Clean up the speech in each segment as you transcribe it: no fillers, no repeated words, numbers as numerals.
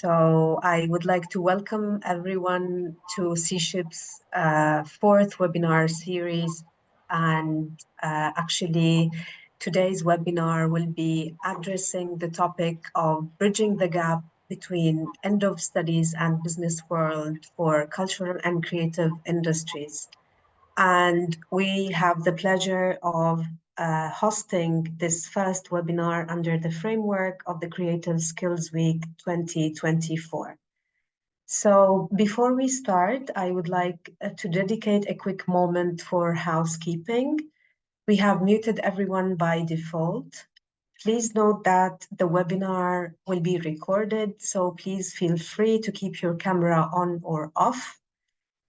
So I would like to welcome everyone to C-SHIP's fourth webinar series. And actually, today's webinar will be addressing the topic of bridging the gap between end of studies and business world for cultural and creative industries. And we have the pleasure of hosting this first webinar under the framework of the Creative Skills Week 2024. So before we start, I would like to dedicate a quick moment for housekeeping. We have muted everyone by default. Please note that the webinar will be recorded, so please feel free to keep your camera on or off.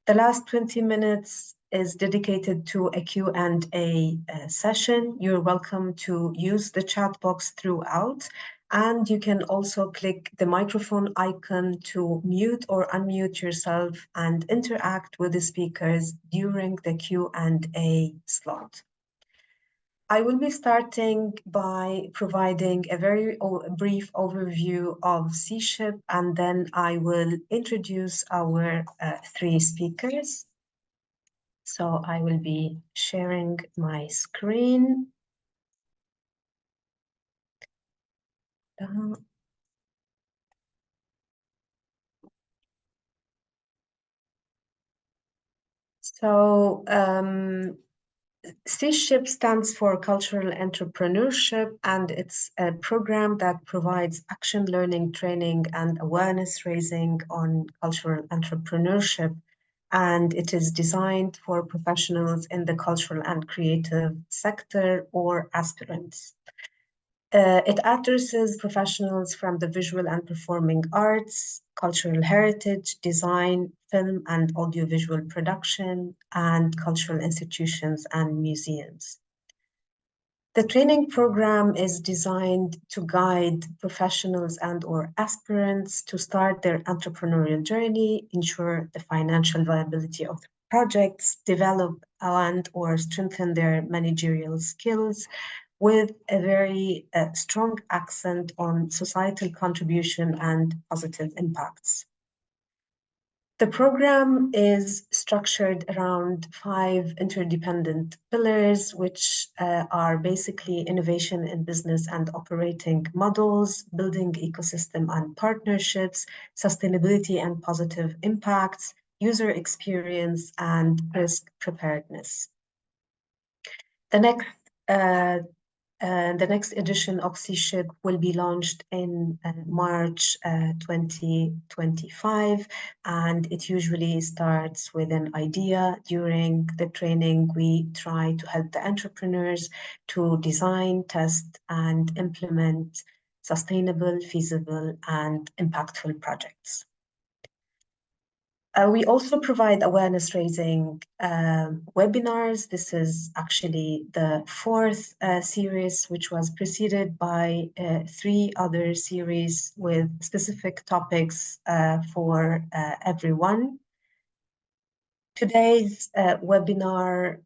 The last 20 minutes is dedicated to a Q&A session. You're welcome to use the chat box throughout, and you can also click the microphone icon to mute or unmute yourself and interact with the speakers during the Q&A slot. I will be starting by providing a very brief overview of C-SHIP, and then I will introduce our three speakers. So I will be sharing my screen. C-SHIP stands for Cultural Entrepreneurship, and it's a program that provides action learning, training, and awareness raising on cultural entrepreneurship. And it is designed for professionals in the cultural and creative sector or aspirants. It addresses professionals from the visual and performing arts, cultural heritage, design, film and audiovisual production, and cultural institutions and museums. The training program is designed to guide professionals and/or aspirants to start their entrepreneurial journey, ensure the financial viability of the projects, develop and/or strengthen their managerial skills, with a very strong accent on societal contribution and positive impacts. The program is structured around 5 interdependent pillars, which are basically innovation in business and operating models, building ecosystem and partnerships, sustainability and positive impacts, user experience, and risk preparedness. The next edition of C-SHIP will be launched in March 2025, and it usually starts with an idea. During the training, we try to help the entrepreneurs to design, test, and implement sustainable, feasible, and impactful projects. We also provide awareness raising webinars. This is actually the fourth series, which was preceded by 3 other series with specific topics for everyone. Today's webinar,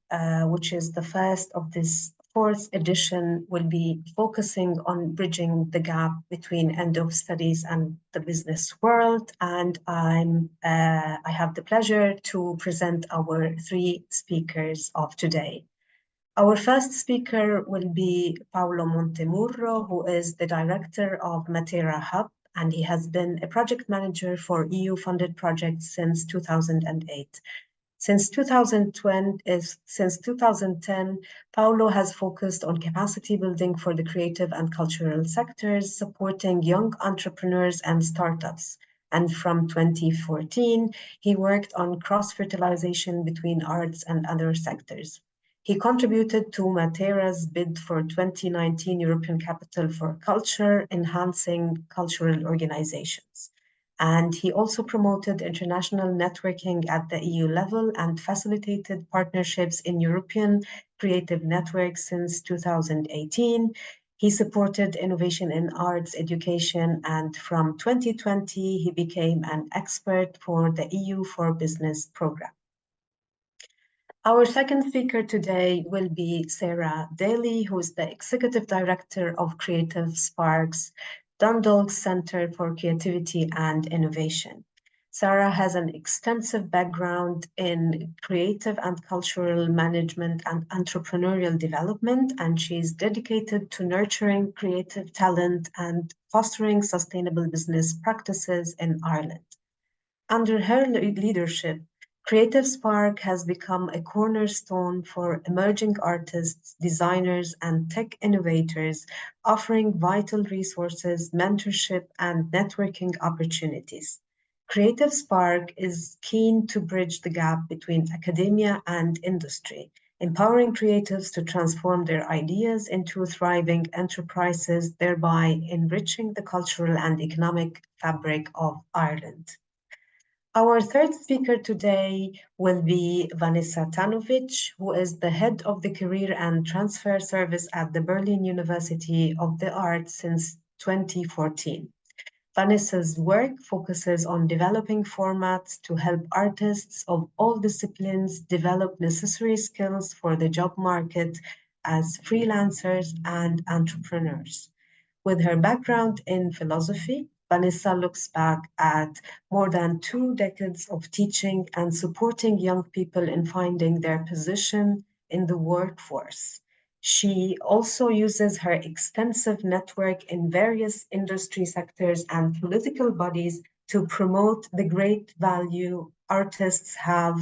which is the first of this 4th edition, will be focusing on bridging the gap between end of studies and the business world. And I have the pleasure to present our 3 speakers of today. Our first speaker will be Paolo Montemurro, who is the director of Matera Hub, and he has been a project manager for EU-funded projects since 2008. Since 2010, Paolo has focused on capacity building for the creative and cultural sectors, supporting young entrepreneurs and startups. And from 2014, he worked on cross-fertilization between arts and other sectors. He contributed to Matera's bid for 2019 European Capital for Culture, enhancing cultural organizations. And he also promoted international networking at the EU level and facilitated partnerships in European creative networks since 2018. He supported innovation in arts education, and from 2020, he became an expert for the EU for Business program. Our second speaker today will be Sarah Daly, who is the Executive Director of Creative Sparks. Dundalk Center for Creativity and Innovation. Sarah has an extensive background in creative and cultural management and entrepreneurial development, and she is dedicated to nurturing creative talent and fostering sustainable business practices in Ireland. Under her leadership, Creative Spark has become a cornerstone for emerging artists, designers, and tech innovators, offering vital resources, mentorship, and networking opportunities. Creative Spark is keen to bridge the gap between academia and industry, empowering creatives to transform their ideas into thriving enterprises, thereby enriching the cultural and economic fabric of Ireland. Our third speaker today will be Venessa Tanović, who is the head of the Career and Transfer Service at the Berlin University of the Arts since 2014. Vanessa's work focuses on developing formats to help artists of all disciplines develop necessary skills for the job market as freelancers and entrepreneurs. With her background in philosophy, Vanessa looks back at more than 2 decades of teaching and supporting young people in finding their position in the workforce. She also uses her extensive network in various industry sectors and political bodies to promote the great value artists have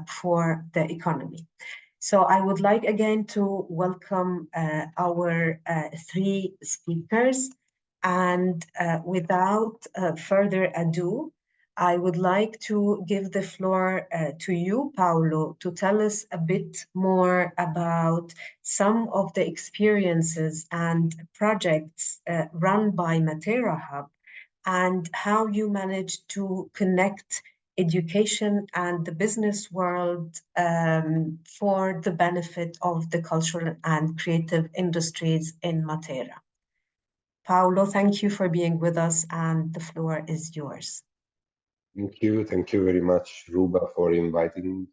for the economy. So I would like again to welcome our three speakers. And without further ado, I would like to give the floor to you, Paolo, to tell us a bit more about some of the experiences and projects run by Matera Hub and how you managed to connect education and the business world for the benefit of the cultural and creative industries in Matera. Paolo, thank you for being with us, and the floor is yours. Thank you very much, Ruba, for inviting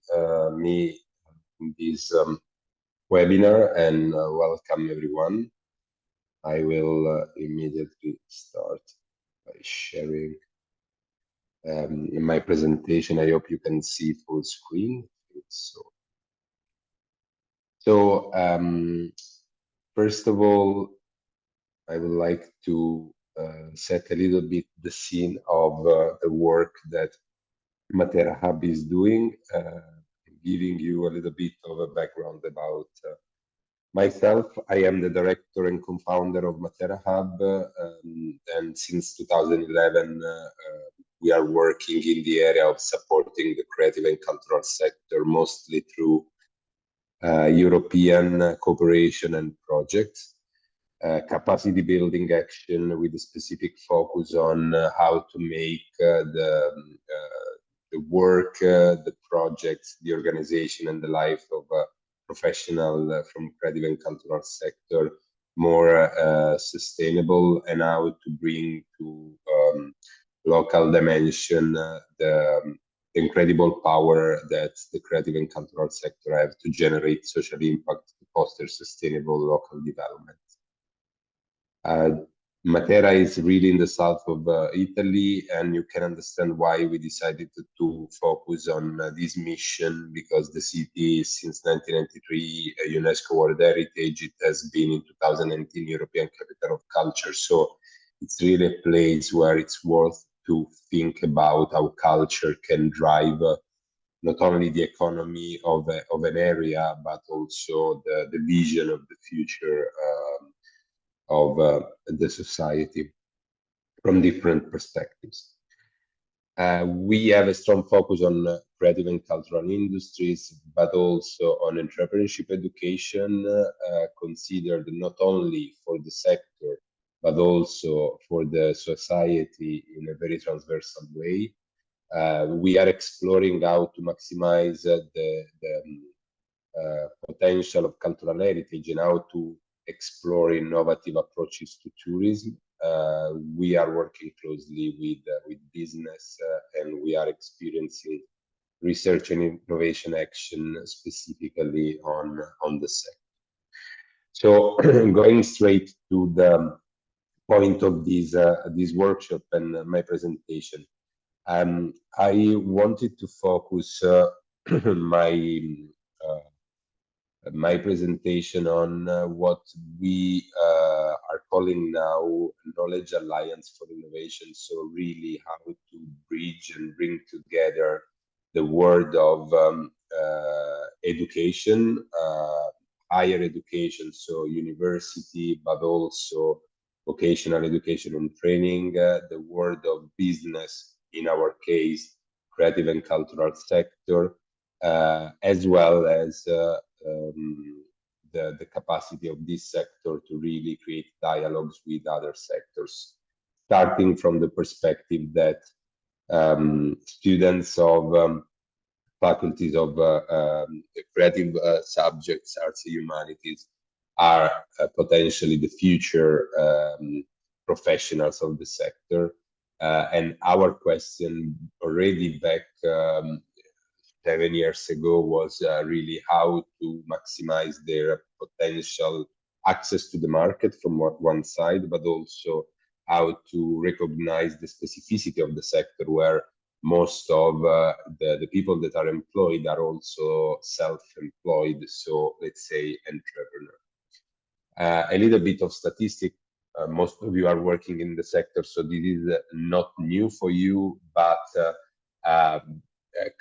me in this webinar, and welcome everyone. I will immediately start by sharing in my presentation. I hope you can see full screen. So first of all, I would like to set a little bit the scene of the work that Matera Hub is doing, giving you a little bit of a background about myself. I am the director and co-founder of Matera Hub, and since 2011 we are working in the area of supporting the creative and cultural sector, mostly through European cooperation and projects. Capacity building action with a specific focus on how to make the work, the projects, the organization, and the life of a professional from creative and cultural sector more sustainable, and how to bring to local dimension the incredible power that the creative and cultural sector have to generate social impact to foster sustainable local development. Matera is really in the south of Italy, and you can understand why we decided to focus on this mission, because the city is since 1993 a UNESCO World Heritage. It has been in 2019 European Capital of Culture. So it's really a place where it's worth to think about how culture can drive not only the economy of an area, but also the vision of the future of the society from different perspectives. We have a strong focus on creative and cultural industries, but also on entrepreneurship education, considered not only for the sector, but also for the society in a very transversal way. We are exploring how to maximize the potential of cultural heritage and how to explore innovative approaches to tourism. We are working closely with business, and we are experiencing research and innovation action specifically on the sector. So going straight to the point of this workshop and my presentation. I wanted to focus my presentation on what we are calling now Knowledge Alliance for Innovation. So really how to bridge and bring together the world of education, higher education, so university, but also vocational education and training, the world of business, in our case, creative and cultural sector, as well as the capacity of this sector to really create dialogues with other sectors, starting from the perspective that students of faculties of creative subjects, arts and humanities, are potentially the future professionals of the sector. And our question already back 7 years ago was really how to maximize their potential access to the market from one side, but also how to recognize the specificity of the sector, where most of the people that are employed are also self-employed, so let's say entrepreneur. A little bit of statistic. Most of you are working in the sector, so this is not new for you, but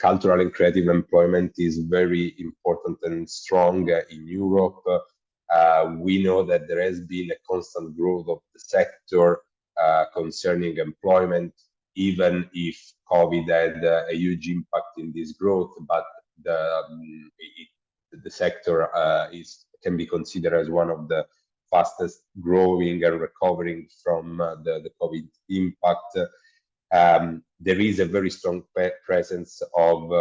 cultural and creative employment is very important and strong in Europe. We know that there has been a constant growth of the sector concerning employment, even if COVID had a huge impact in this growth, but the sector can be considered as one of the fastest growing and recovering from the COVID impact. There is a very strong presence of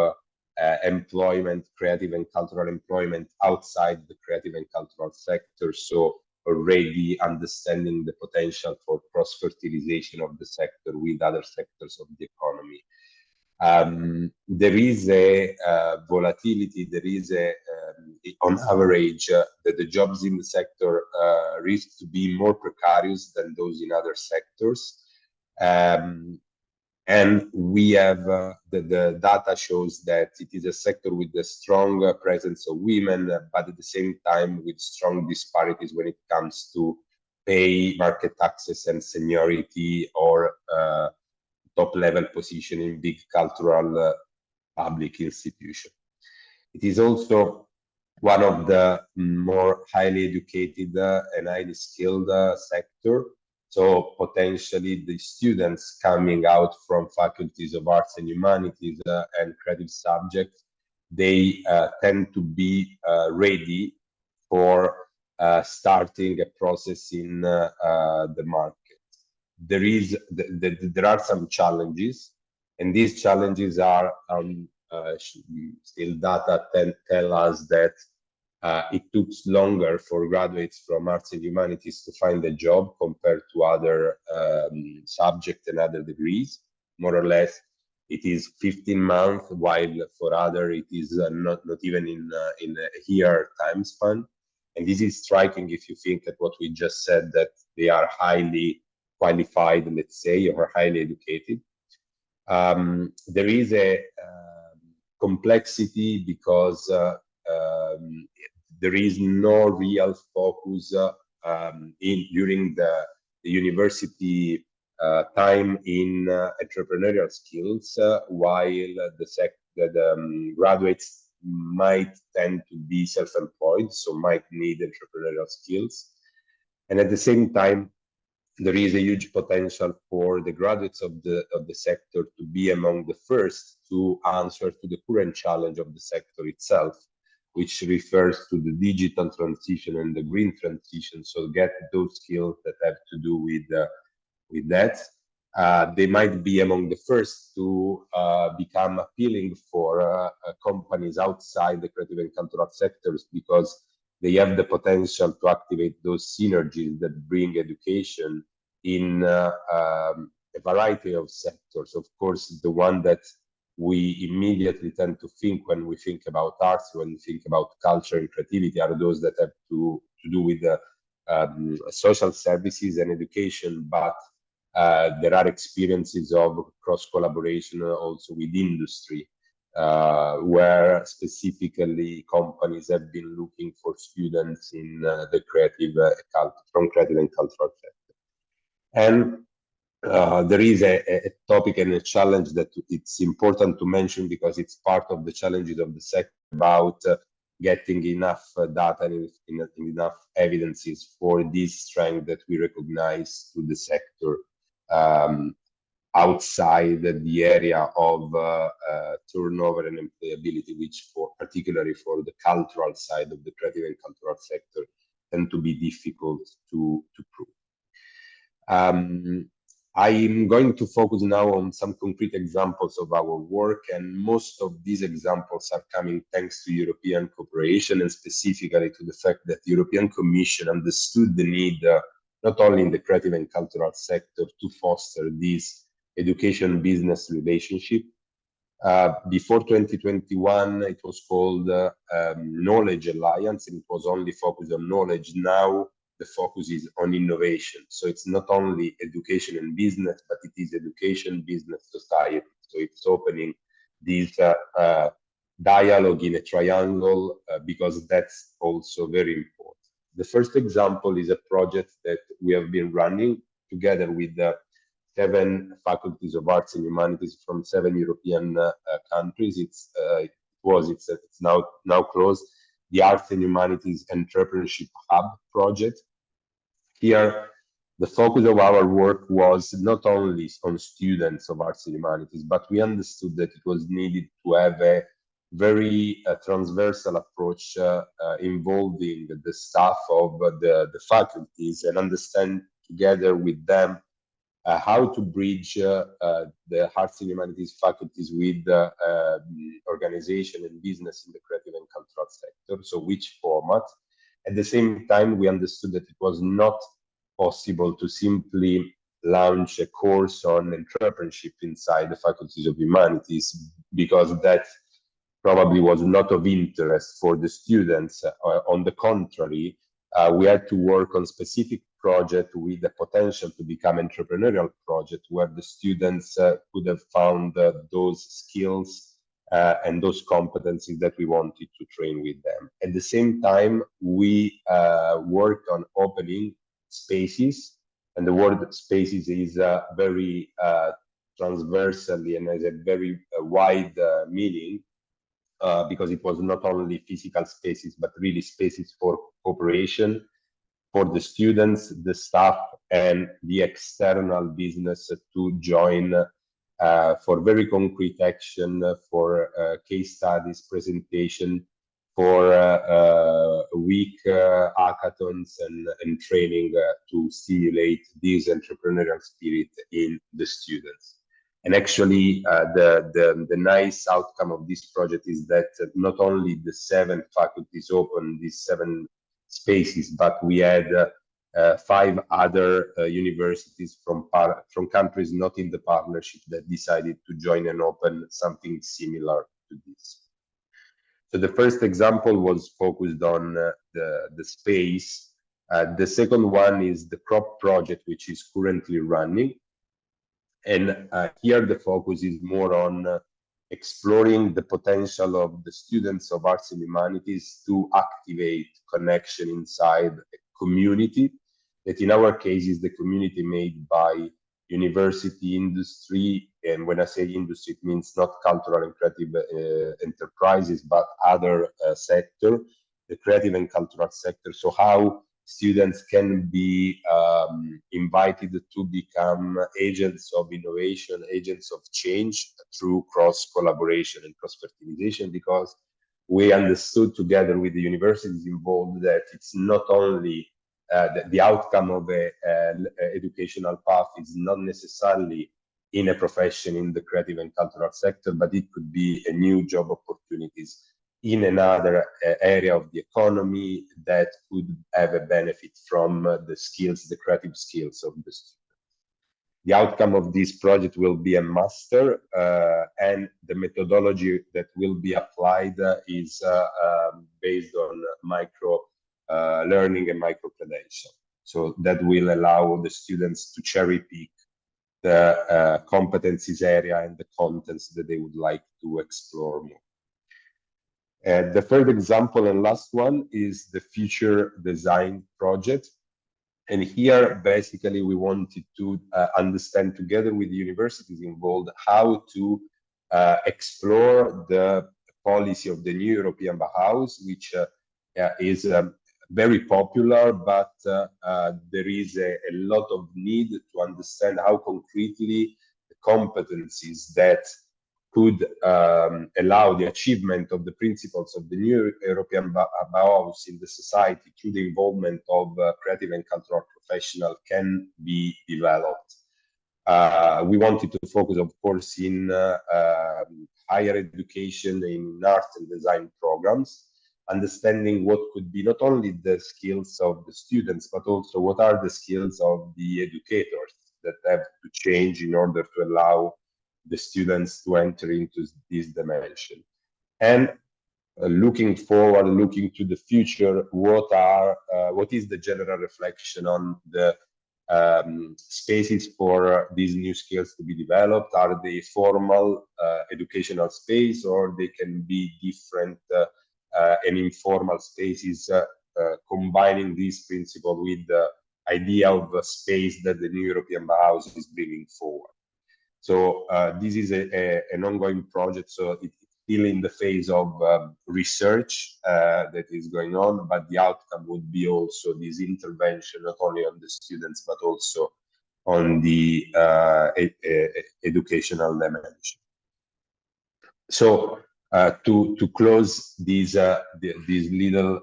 employment, creative and cultural employment outside the creative and cultural sector. So already understanding the potential for cross-fertilization of the sector with other sectors of the economy. There is a volatility, there is on average, that the jobs in the sector risk to be more precarious than those in other sectors. And we have, the data shows that it is a sector with a strong presence of women, but at the same time with strong disparities when it comes to pay, market access and seniority, or top level position in big cultural public institutions. It is also one of the more highly educated and highly skilled sector. So potentially the students coming out from faculties of arts and humanities and creative subjects, they tend to be ready for starting a process in the market. There are some challenges, and these challenges are still data tell us that it took longer for graduates from arts and humanities to find a job compared to other subjects and other degrees. More or less, it is 15 months, while for other it is not even in a year time span. And this is striking if you think at what we just said, that they are highly qualified, let's say, or highly educated. There is a complexity because there is no real focus during the university time in entrepreneurial skills, while the graduates might tend to be self-employed, so might need entrepreneurial skills. And at the same time, there is a huge potential for the graduates of the sector to be among the first to answer to the current challenge of the sector itself, which refers to the digital transition and the green transition. So get those skills that have to do with that. They might be among the first to become appealing for companies outside the creative and cultural sectors, because they have the potential to activate those synergies that bring education in a variety of sectors. Of course, the one that we immediately tend to think when we think about arts, when we think about culture and creativity, are those that have to do with social services and education, but there are experiences of cross collaboration also with industry, where specifically companies have been looking for students in the creative, from creative and cultural sector. And there is a topic and a challenge that it's important to mention, because it's part of the challenges of the sector about getting enough data and enough evidences for this strength that we recognize to the sector outside the area of turnover and employability, which particularly for the cultural side of the creative and cultural sector tend to be difficult to prove. I'm going to focus now on some concrete examples of our work, and most of these examples are coming thanks to European cooperation, and specifically to the fact that the European Commission understood the need, not only in the creative and cultural sector, to foster this education business relationship. Before 2021, it was called Knowledge Alliance, and it was only focused on knowledge. Now the focus is on innovation. So it's not only education and business, but it is education, business, society. So it's opening this dialogue in a triangle, because that's also very important. The first example is a project that we have been running together with 7 faculties of arts and humanities from 7 European countries. It's now closed. The Arts and Humanities Entrepreneurship Hub project. Here, the focus of our work was not only on students of arts and humanities, but we understood that it was needed to have a very transversal approach involving the staff of the faculties, and understand together with them how to bridge the arts and humanities faculties with organization and business in the creative and cultural sector. So which format? At the same time, we understood that it was not possible to simply launch a course on entrepreneurship inside the faculties of humanities, because that probably was not of interest for the students. On the contrary, we had to work on specific project with the potential to become entrepreneurial project, where the students could have found those skills and those competencies that we wanted to train with them. At the same time, we worked on opening spaces, and the word spaces is very transversally and has a very wide meaning, because it was not only physical spaces, but really spaces for cooperation for the students, the staff, and the external business to join for very concrete action, for case studies, presentation, for week hackathons and training to stimulate this entrepreneurial spirit in the students. And actually, the nice outcome of this project is that not only the 7 faculties opened these 7 spaces, but we had 5 other universities from countries not in the partnership that decided to join and open something similar to this. So the first example was focused on the space. The second one is the crop project, which is currently running. And here the focus is more on exploring the potential of the students of arts and humanities to activate connection inside a community that in our case is the community made by university, industry, and when I say industry, it means not cultural and creative enterprises, but other sector, the creative and cultural sector. So how students can be invited to become agents of innovation, agents of change through cross collaboration and cross fertilization, because we understood together with the universities involved that it's not only the outcome of an educational path is not necessarily in a profession in the creative and cultural sector, but it could be a new job opportunities in another area of the economy that could have a benefit from the skills, the creative skills of the students. The outcome of this project will be a master, and the methodology that will be applied is based on micro learning and micro-credential. So that will allow the students to cherry pick the competencies area and the contents that they would like to explore more. The third example and last one is the future design project. And here, basically, we wanted to understand together with the universities involved how to explore the policy of the new European Bauhaus, which is very popular, but there is a lot of need to understand how concretely the competencies that could allow the achievement of the principles of the new European Bauhaus in the society through the involvement of creative and cultural professionals can be developed. We wanted to focus, of course, in higher education in art and design programs, understanding what could be not only the skills of the students, but also what are the skills of the educators that have to change in order to allow the students to enter into this dimension. And looking forward, looking to the future, what is the general reflection on the spaces for these new skills to be developed? Are they formal educational space, or they can be different and informal spaces, combining this principle with the idea of a space that the new European Bauhaus is bringing forward? So this is an ongoing project, so it's still in the phase of research that is going on, but the outcome would be also this intervention, not only on the students, but also on the educational dimension. So to close this little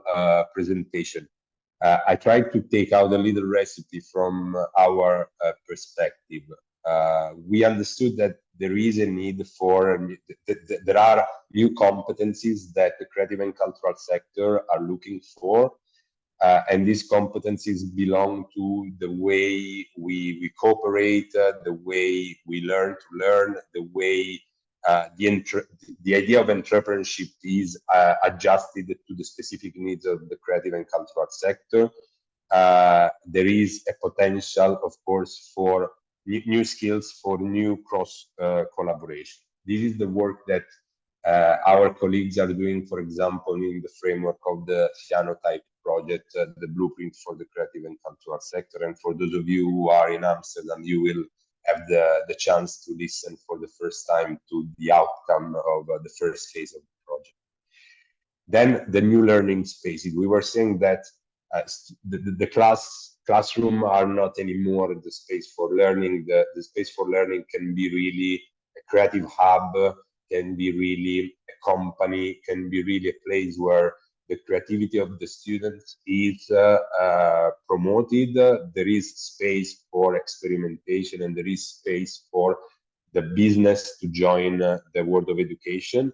presentation, I tried to take out a little recipe from our perspective. We understood that there is a need for, there are new competencies that the creative and cultural sector are looking for. And these competencies belong to the way we cooperate, the way we learn to learn, the way the idea of entrepreneurship is adjusted to the specific needs of the creative and cultural sector. There is a potential, of course, for new skills, for new cross collaboration. This is the work that our colleagues are doing, for example, in the framework of the cyanotype project, the blueprint for the creative and cultural sector. And for those of you who are in Amsterdam, you will have the chance to listen for the first time to the outcome of the first phase of the project. Then the new learning spaces. We were saying that the classroom are not anymore the space for learning. The space for learning can be really a creative hub, can be really a company, can be really a place where the creativity of the students is promoted. There is space for experimentation, and there is space for the business to join the world of education,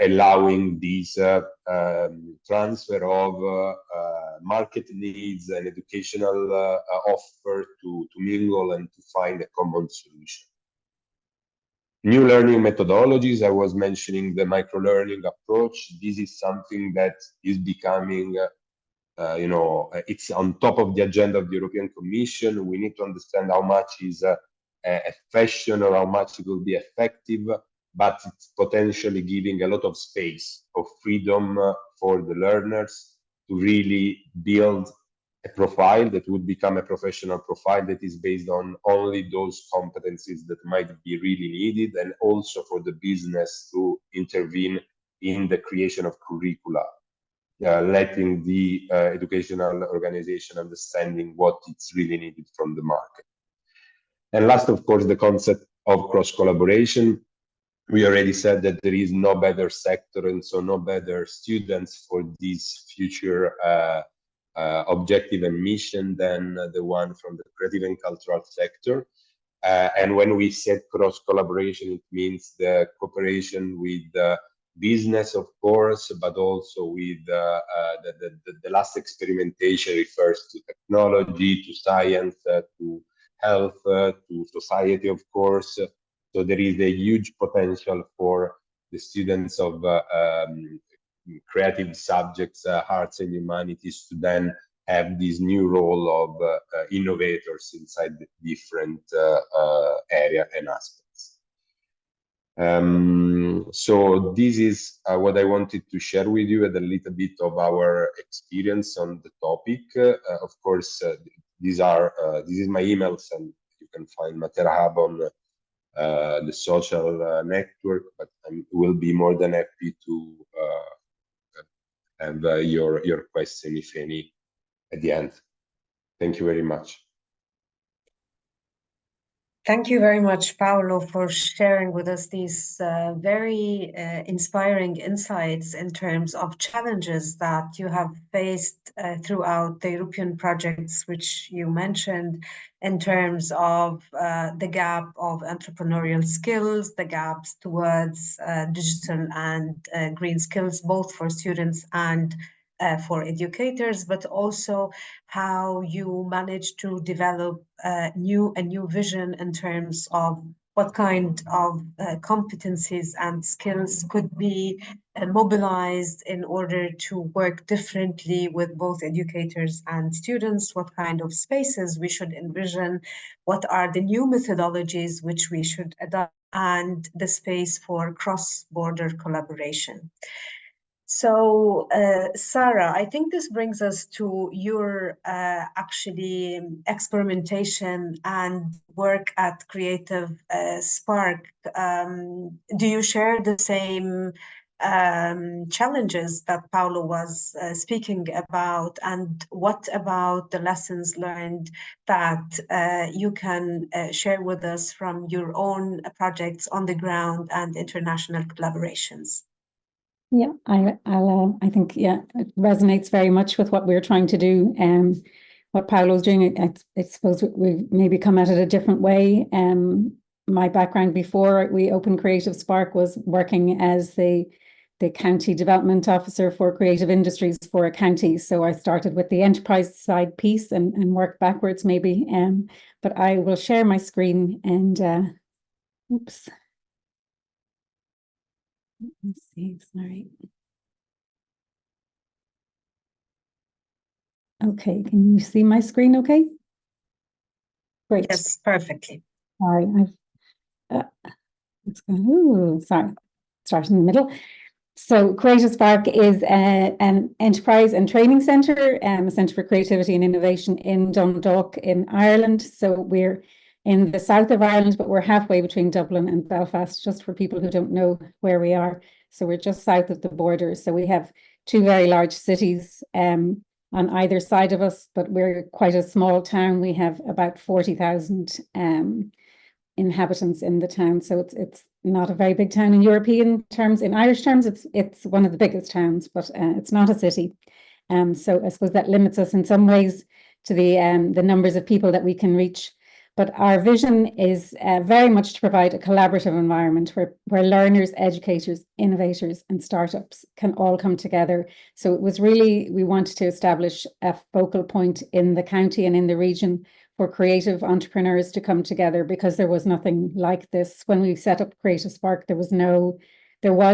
allowing this transfer of market needs and educational offer to mingle and to find a common solution. New learning methodologies. I was mentioning the micro-learning approach. This is something that is becoming, it's on top of the agenda of the European Commission. We need to understand how much is a fashion or how much it will be effective, but it's potentially giving a lot of space of freedom for the learners to really build a profile that would become a professional profile that is based on only those competencies that might be really needed, and also for the business to intervene in the creation of curricula, letting the educational organization understanding what it's really needed from the market. And last, of course, the concept of cross-collaboration. We already said that there is no better sector and so no better students for this future objective and mission than the one from the creative and cultural sector. And when we said cross collaboration, it means the cooperation with the business, of course, but also with the last experimentation refers to technology, to science, to health, to society, of course. So there is a huge potential for the students of creative subjects, arts and humanities, to then have this new role of innovators inside the different area and aspects. So this is what I wanted to share with you, and a little bit of our experience on the topic. Of course, this is my emails, and you can find Matera Hub on the social network, but I will be more than happy to have your question, if any, at the end. Thank you very much. Thank you very much, Paolo, for sharing with us these very inspiring insights in terms of challenges that you have faced throughout the European projects, which you mentioned, in terms of the gap of entrepreneurial skills, the gaps towards digital and green skills, both for students and for educators, but also how you manage to develop a new vision in terms of what kind of competencies and skills could be mobilized in order to work differently with both educators and students, what kind of spaces we should envision, what are the new methodologies which we should adopt, and the space for cross-border collaboration. So, Sarah, I think this brings us to your actually experimentation and work at Creative Spark. Do you share the same challenges that Paolo was speaking about? And what about the lessons learned that you can share with us from your own projects on the ground and international collaborations? Yeah, I think, yeah, it resonates very much with what we're trying to do. What Paolo's doing, I suppose we've maybe come at it a different way. My background before we opened Creative Spark was working as the county development officer for creative industries for a county. So I started with the enterprise side piece and worked backwards maybe. But I will share my screen and oops. Let's see, sorry. Okay, can you see my screen okay? Great. Yes, perfectly. Sorry, let's go, ooh, sorry, start in the middle. So Creative Spark is an enterprise and training centre, a centre for creativity and innovation in Dundalk in Ireland. So we're in the south of Ireland, but we're halfway between Dublin and Belfast, just for people who don't know where we are. So we're just south of the border. So we have two very large cities on either side of us, but we're quite a small town. We have about 40,000 inhabitants in the town. So it's not a very big town in European terms. In Irish terms, it's one of the biggest towns, but it's not a city. So I suppose that limits us in some ways to the numbers of people that we can reach. But our vision is very much to provide a collaborative environment where learners, educators, innovators, and startups can all come together. So it was really, we wanted to establish a focal point in the county and in the region for creative entrepreneurs to come together, because there was nothing like this. When we set up Creative Spark, there was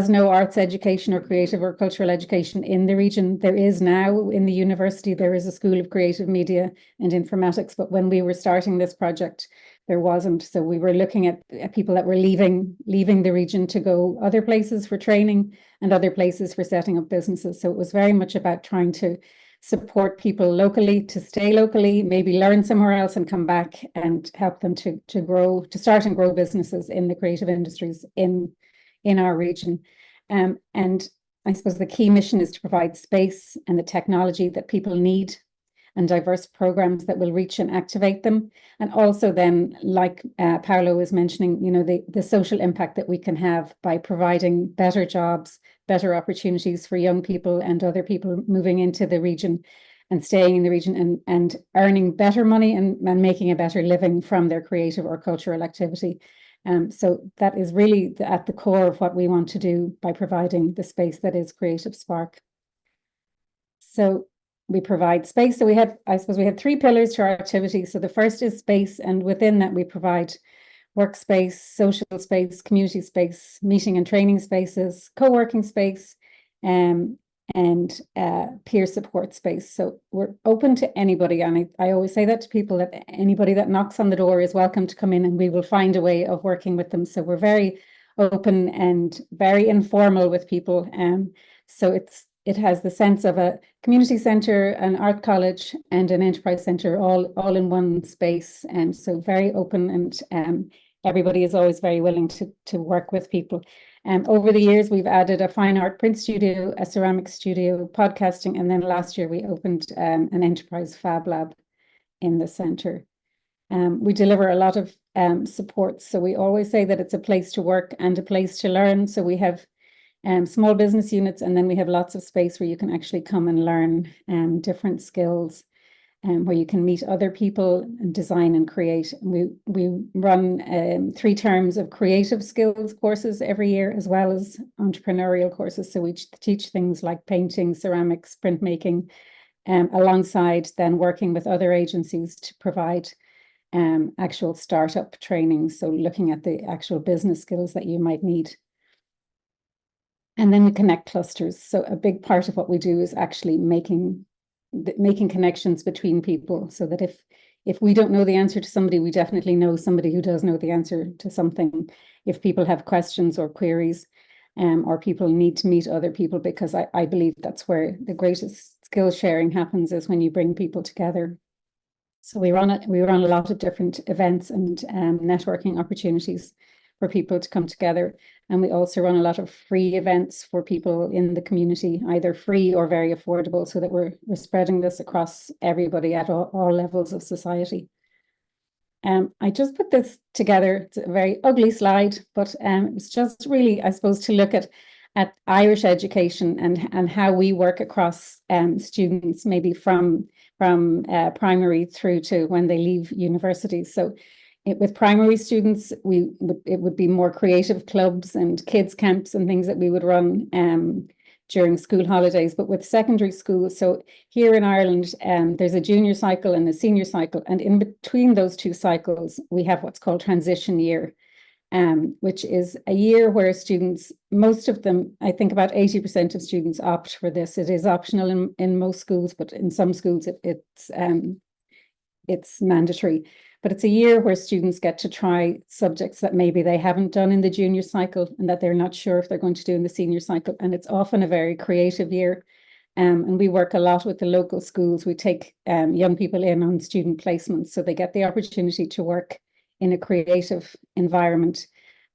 no arts education or creative or cultural education in the region. There is now in the university, there is a School of Creative Media and Informatics, but when we were starting this project, there wasn't. So we were looking at people that were leaving the region to go other places for training and other places for setting up businesses. So it was very much about trying to support people locally, to stay locally, maybe learn somewhere else and come back and help them to grow, to start and grow businesses in the creative industries in our region. And I suppose the key mission is to provide space and the technology that people need and diverse programs that will reach and activate them. And also then, like Paolo was mentioning, you know, the social impact that we can have by providing better jobs, better opportunities for young people and other people moving into the region and staying in the region and earning better money and making a better living from their creative or cultural activity. So that is really at the core of what we want to do by providing the space that is Creative Spark. So we provide space. So I suppose we have three pillars to our activity. So the first is space, and within that we provide workspace, social space, community space, meeting and training spaces, co-working space, and peer support space. So we're open to anybody. And I always say that to people, that anybody that knocks on the door is welcome to come in, and we will find a way of working with them. So we're very open and very informal with people. So it has the sense of a community centre, an art college and an enterprise centre all in one space. And so very open, and everybody is always very willing to work with people. Over the years, we've added a fine art print studio, a ceramic studio, podcasting, and then last year we opened an enterprise fab lab in the centre. We deliver a lot of support. So we always say that it's a place to work and a place to learn. So we have small business units, and then we have lots of space where you can actually come and learn different skills, where you can meet other people and design and create. We run 3 terms of creative skills courses every year, as well as entrepreneurial courses. So we teach things like painting, ceramics, printmaking, alongside then working with other agencies to provide actual startup training. So looking at the actual business skills that you might need. And then we connect clusters. So a big part of what we do is actually making connections between people, so that if we don't know the answer to somebody, we definitely know somebody who does know the answer to something. If people have questions or queries, or people need to meet other people, because I believe that's where the greatest skill sharing happens, is when you bring people together. So we run a lot of different events and networking opportunities for people to come together. And we also run a lot of free events for people in the community, either free or very affordable, so that we're spreading this across everybody at all levels of society. I just put this together. It's a very ugly slide, but it's just really, I suppose, to look at Irish education and how we work across students, maybe from primary through to when they leave university. So with primary students, it would be more creative clubs and kids camps and things that we would run during school holidays. But with secondary school, so here in Ireland, there's a junior cycle and a senior cycle, and in between those 2 cycles, we have what's called transition year, which is a year where students, most of them, I think about 80% of students opt for this. It is optional in most schools, but in some schools it's mandatory. But it's a year where students get to try subjects that maybe they haven't done in the junior cycle and that they're not sure if they're going to do in the senior cycle. And it's often a very creative year. And we work a lot with the local schools. We take young people in on student placements, so they get the opportunity to work in a creative environment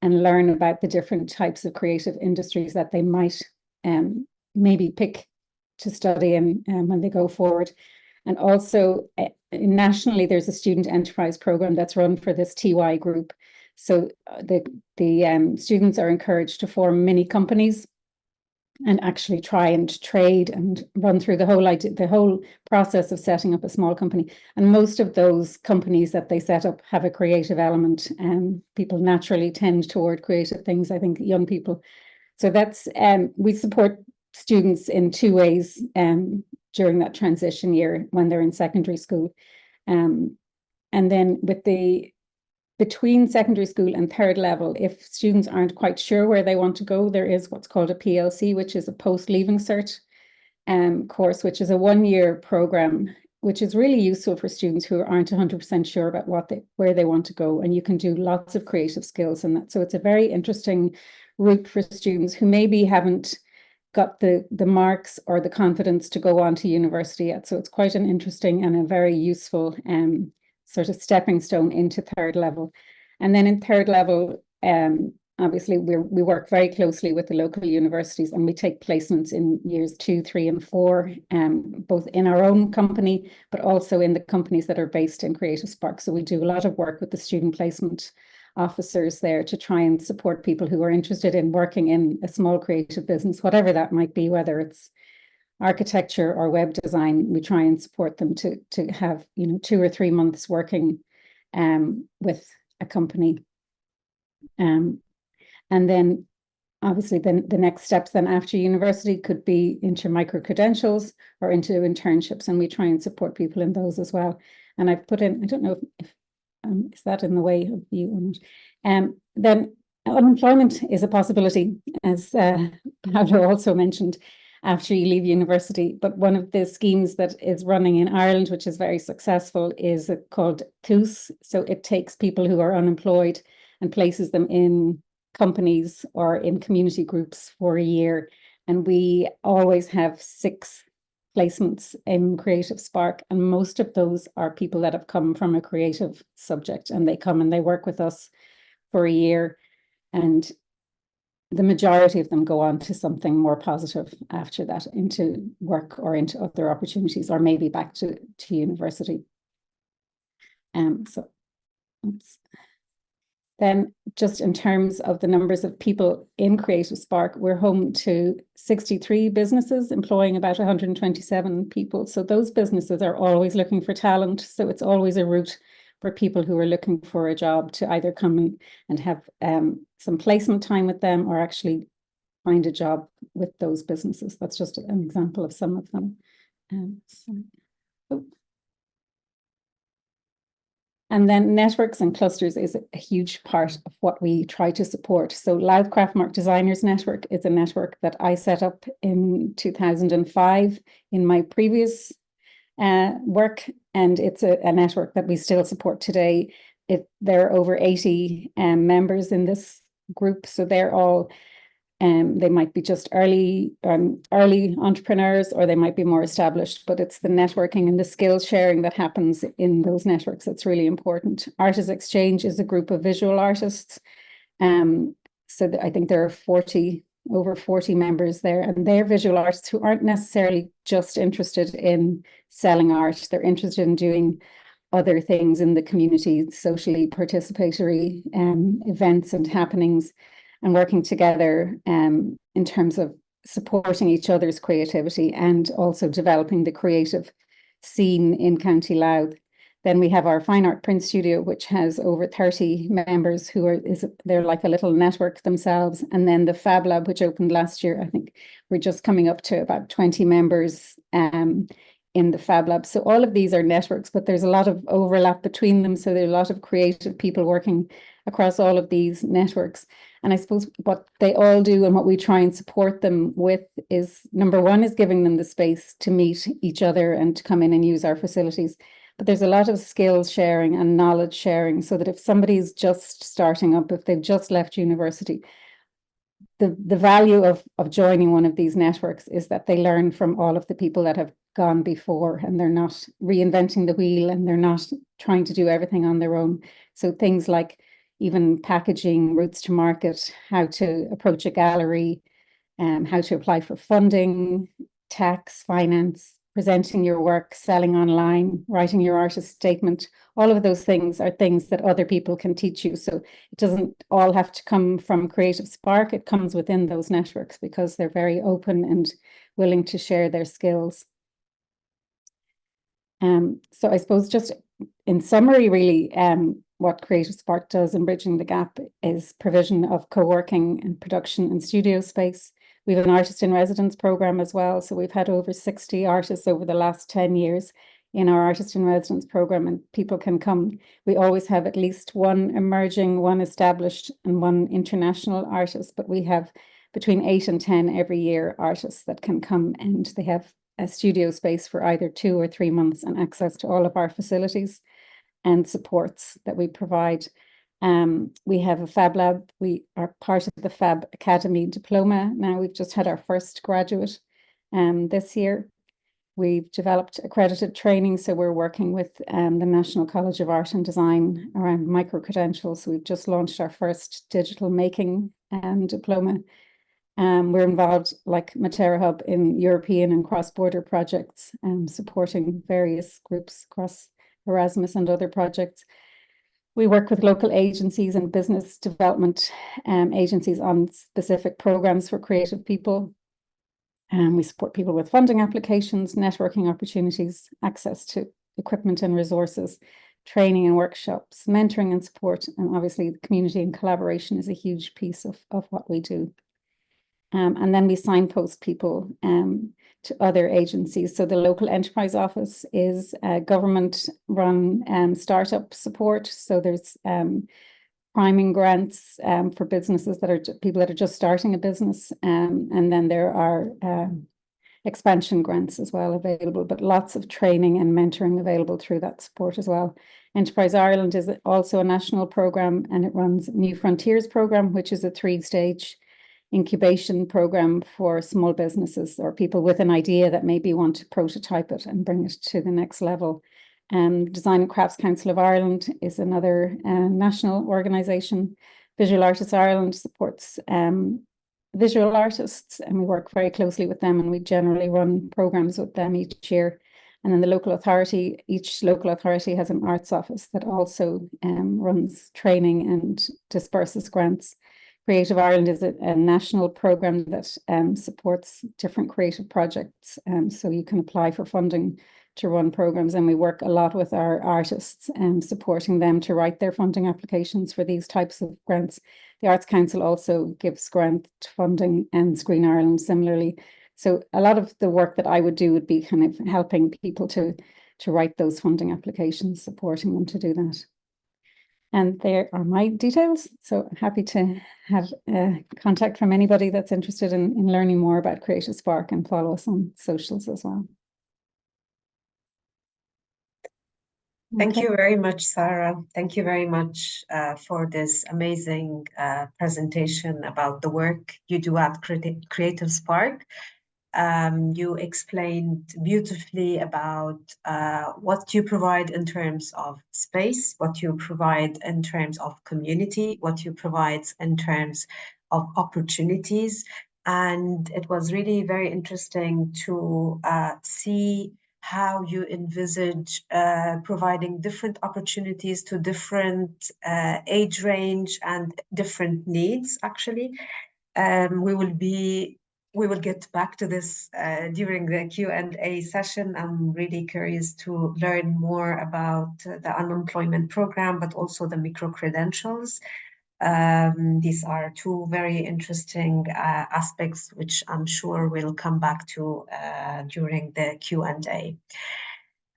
and learn about the different types of creative industries that they might maybe pick to study in when they go forward. And also nationally, there's a student enterprise program that's run for this TY group. So the students are encouraged to form mini companies and actually try and trade and run through the whole process of setting up a small company. And most of those companies that they set up have a creative element, and people naturally tend toward creative things, I think, young people. So that's we support students in 2 ways during that transition year when they're in secondary school. And then between secondary school and 3rd level, if students aren't quite sure where they want to go, there is what's called a PLC, which is a post-leaving cert course, which is a 1-year program, which is really useful for students who aren't 100% sure about where they want to go. And you can do lots of creative skills in that. So it's a very interesting route for students who maybe haven't got the marks or the confidence to go on to university yet. So it's quite an interesting and a very useful sort of stepping stone into 3rd level. And then in 3rd level, obviously we work very closely with the local universities, and we take placements in years 2, 3, and 4, both in our own company, but also in the companies that are based in Creative Spark. So we do a lot of work with the student placement officers there to try and support people who are interested in working in a small creative business, whatever that might be, whether it's architecture or web design. We try and support them to have 2 or 3 months working with a company. And then obviously the next steps then after university could be into micro-credentials or into internships, and we try and support people in those as well. And I've put in, I don't know if is that in the way of you? Then unemployment is a possibility, as Paolo also mentioned after you leave university. But one of the schemes that is running in Ireland, which is very successful, is called Künste. So it takes people who are unemployed and places them in companies or in community groups for a year. And we always have 6 placements in Creative Spark, and most of those are people that have come from a creative subject, and they come and they work with us for a year, and the majority of them go on to something more positive after that, into work or into other opportunities, or maybe back to university. So then, just in terms of the numbers of people in Creative Spark, we're home to 63 businesses employing about 127 people. So those businesses are always looking for talent. So it's always a route for people who are looking for a job to either come and have some placement time with them, or actually find a job with those businesses. That's just an example of some of them. And then networks and clusters is a huge part of what we try to support. So Louth Craftmark Designers Network is a network that I set up in 2005 in my previous work, and it's a network that we still support today. There are over 80 members in this group, so they're all they might be just early entrepreneurs, or they might be more established, but it's the networking and the skills sharing that happens in those networks that's really important. Artists Exchange is a group of visual artists. So I think there are over 40 members there, and they're visual artists who aren't necessarily just interested in selling art. They're interested in doing other things in the community, socially participatory events and happenings, and working together in terms of supporting each other's creativity and also developing the creative scene in County Louth. Then we have our Fine Art Print Studio, which has over 30 members they're like a little network themselves. And then the Fab Lab, which opened last year, I think we're just coming up to about 20 members in the Fab Lab. So all of these are networks, but there's a lot of overlap between them. So there are a lot of creative people working across all of these networks. And I suppose what they all do and what we try and support them with is, number one, is giving them the space to meet each other and to come in and use our facilities. But there's a lot of skills sharing and knowledge sharing, so that if somebody's just starting up, if they've just left university, the value of joining one of these networks is that they learn from all of the people that have gone before, and they're not reinventing the wheel, and they're not trying to do everything on their own. So things like even packaging, routes to market, how to approach a gallery, how to apply for funding, tax, finance, presenting your work, selling online, writing your artist statement, all of those things are things that other people can teach you. So it doesn't all have to come from Creative Spark. It comes within those networks because they're very open and willing to share their skills. So I suppose just in summary, really, what Creative Spark does in Bridging the Gap is provision of co-working and production and studio space. We have an artist in residence program as well. So we've had over 60 artists over the last 10 years in our artist in residence program, and people can come. We always have at least one emerging, one established, and one international artist, but we have between 8 and 10 every year artists that can come, and they have a studio space for either 2 or 3 months and access to all of our facilities and supports that we provide. We have a Fab Lab. We are part of the Fab Academy diploma. Now we've just had our first graduate this year. We've developed accredited training, so we're working with the National College of Art and Design around micro-credentials. So we've just launched our first digital making diploma. We're involved, like Matera Hub, in European and cross-border projects, supporting various groups across Erasmus and other projects. We work with local agencies and business development agencies on specific programs for creative people. We support people with funding applications, networking opportunities, access to equipment and resources, training and workshops, mentoring and support. And obviously the community and collaboration is a huge piece of what we do. And then we signpost people to other agencies. So the local enterprise office is government-run startup support. So there's priming grants for businesses that are people that are just starting a business, and then there are expansion grants as well available, but lots of training and mentoring available through that support as well. Enterprise Ireland is also a national programme, and it runs New Frontiers programme, which is a 3-stage incubation programme for small businesses or people with an idea that maybe want to prototype it and bring it to the next level. Design and Crafts Council of Ireland is another national organisation. Visual Artists Ireland supports visual artists, and we work very closely with them, and we generally run programmes with them each year. And then the local authority, each local authority has an arts office that also runs training and disperses grants. Creative Ireland is a national programme that supports different creative projects, so you can apply for funding to run programmes, and we work a lot with our artists and supporting them to write their funding applications for these types of grants. The Arts Council also gives grant funding, and Screen Ireland similarly. So a lot of the work that I would do would be kind of helping people to write those funding applications, supporting them to do that. And there are my details. So happy to have contact from anybody that's interested in learning more about Creative Spark, and follow us on socials as well. Thank you very much, Sarah. Thank you very much for this amazing presentation about the work you do at Creative Spark. You explained beautifully about what you provide in terms of space, what you provide in terms of community, what you provide in terms of opportunities. And it was really very interesting to see how you envisage providing different opportunities to different age range and different needs, actually. We will get back to this during the Q&A session. I'm really curious to learn more about the unemployment program, but also the micro-credentials. These are two very interesting aspects, which I'm sure we'll come back to during the Q&A.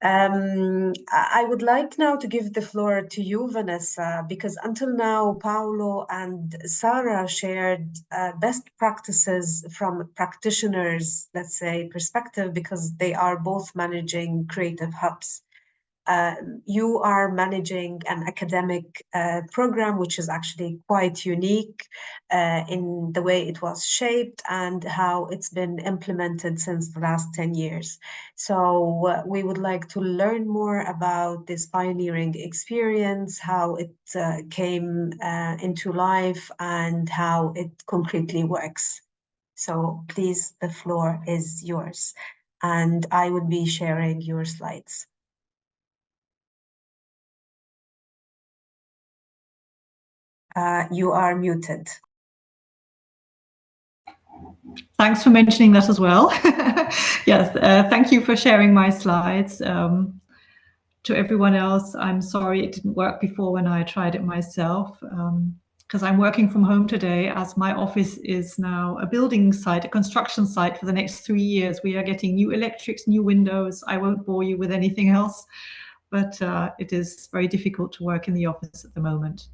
I would like now to give the floor to you, Venessa, because until now, Paolo and Sarah shared best practices from practitioners, let's say, perspective, because they are both managing creative hubs. You are managing an academic program, which is actually quite unique in the way it was shaped and how it's been implemented since the last 10 years. So we would like to learn more about this pioneering experience, how it came into life, and how it concretely works. So please, the floor is yours. And I will be sharing your slides. You are muted. Thanks for mentioning that as well. Yes, thank you for sharing my slides. To everyone else, I'm sorry it didn't work before when I tried it myself, because I'm working from home today, as my office is now a building site, a construction site for the next 3 years. We are getting new electrics, new windows. I won't bore you with anything else, but it is very difficult to work in the office at the moment.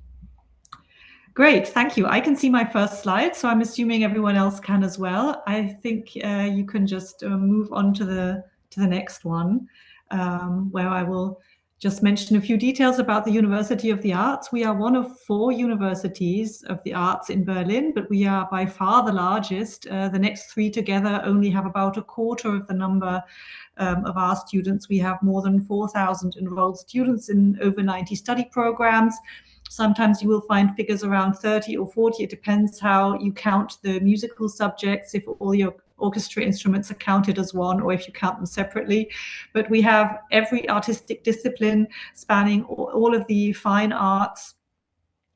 Great, thank you. I can see my first slide, so I'm assuming everyone else can as well. I think you can just move on to the next one, where I will just mention a few details about the University of the Arts. We are one of 4 universities of the arts in Berlin, but we are by far the largest. The next 3 together only have about a quarter of the number of our students. We have more than 4,000 enrolled students in over 90 study programs. Sometimes you will find figures around 30 or 40. It depends how you count the musical subjects, if all your orchestra instruments are counted as one or if you count them separately. But we have every artistic discipline spanning all of the fine arts,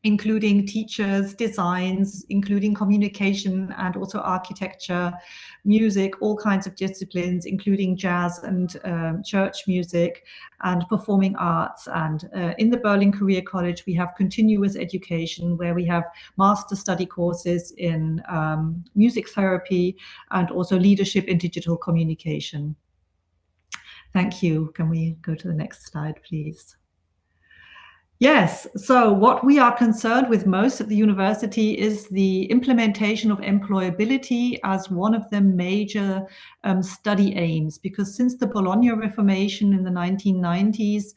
including teachers, designs, including communication and also architecture, music, all kinds of disciplines, including jazz and church music and performing arts. And in the Berlin Career College, we have continuous education where we have master study courses in music therapy and also leadership in digital communication. Thank you. Can we go to the next slide, please? Yes, so what we are concerned with most at the university is the implementation of employability as one of the major study aims, because since the Bologna Reformation in the 1990s,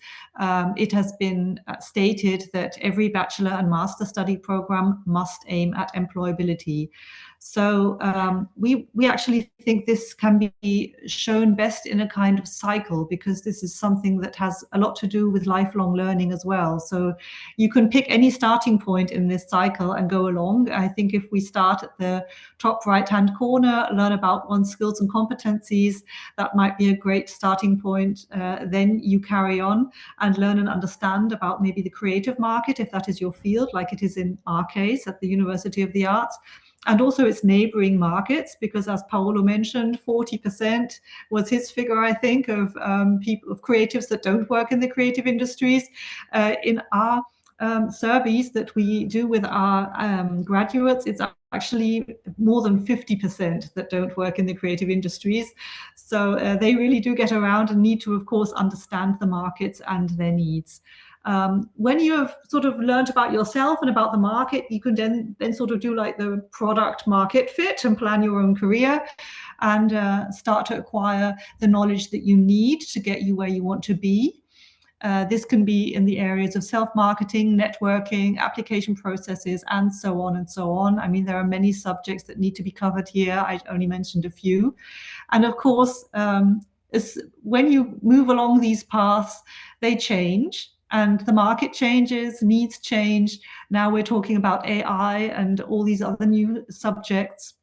it has been stated that every bachelor and master study program must aim at employability. So we actually think this can be shown best in a kind of cycle, because this is something that has a lot to do with lifelong learning as well. So you can pick any starting point in this cycle and go along. I think if we start at the top right-hand corner, learn about one's skills and competencies, that might be a great starting point. Then you carry on and learn and understand about maybe the creative market, if that is your field, like it is in our case at the University of the Arts. And also its neighboring markets, because as Paolo mentioned, 40% was his figure, I think, of people, of creatives that don't work in the creative industries. In our surveys that we do with our graduates, it's actually more than 50% that don't work in the creative industries. So they really do get around and need to, of course, understand the markets and their needs. When you have sort of learned about yourself and about the market, you can then sort of do like the product market fit and plan your own career and start to acquire the knowledge that you need to get you where you want to be. This can be in the areas of self-marketing, networking, application processes, and so on and so on. I mean, there are many subjects that need to be covered here. I only mentioned a few. And of course, when you move along these paths, they change. And the market changes, needs change. Now we're talking about AI and all these other new subjects.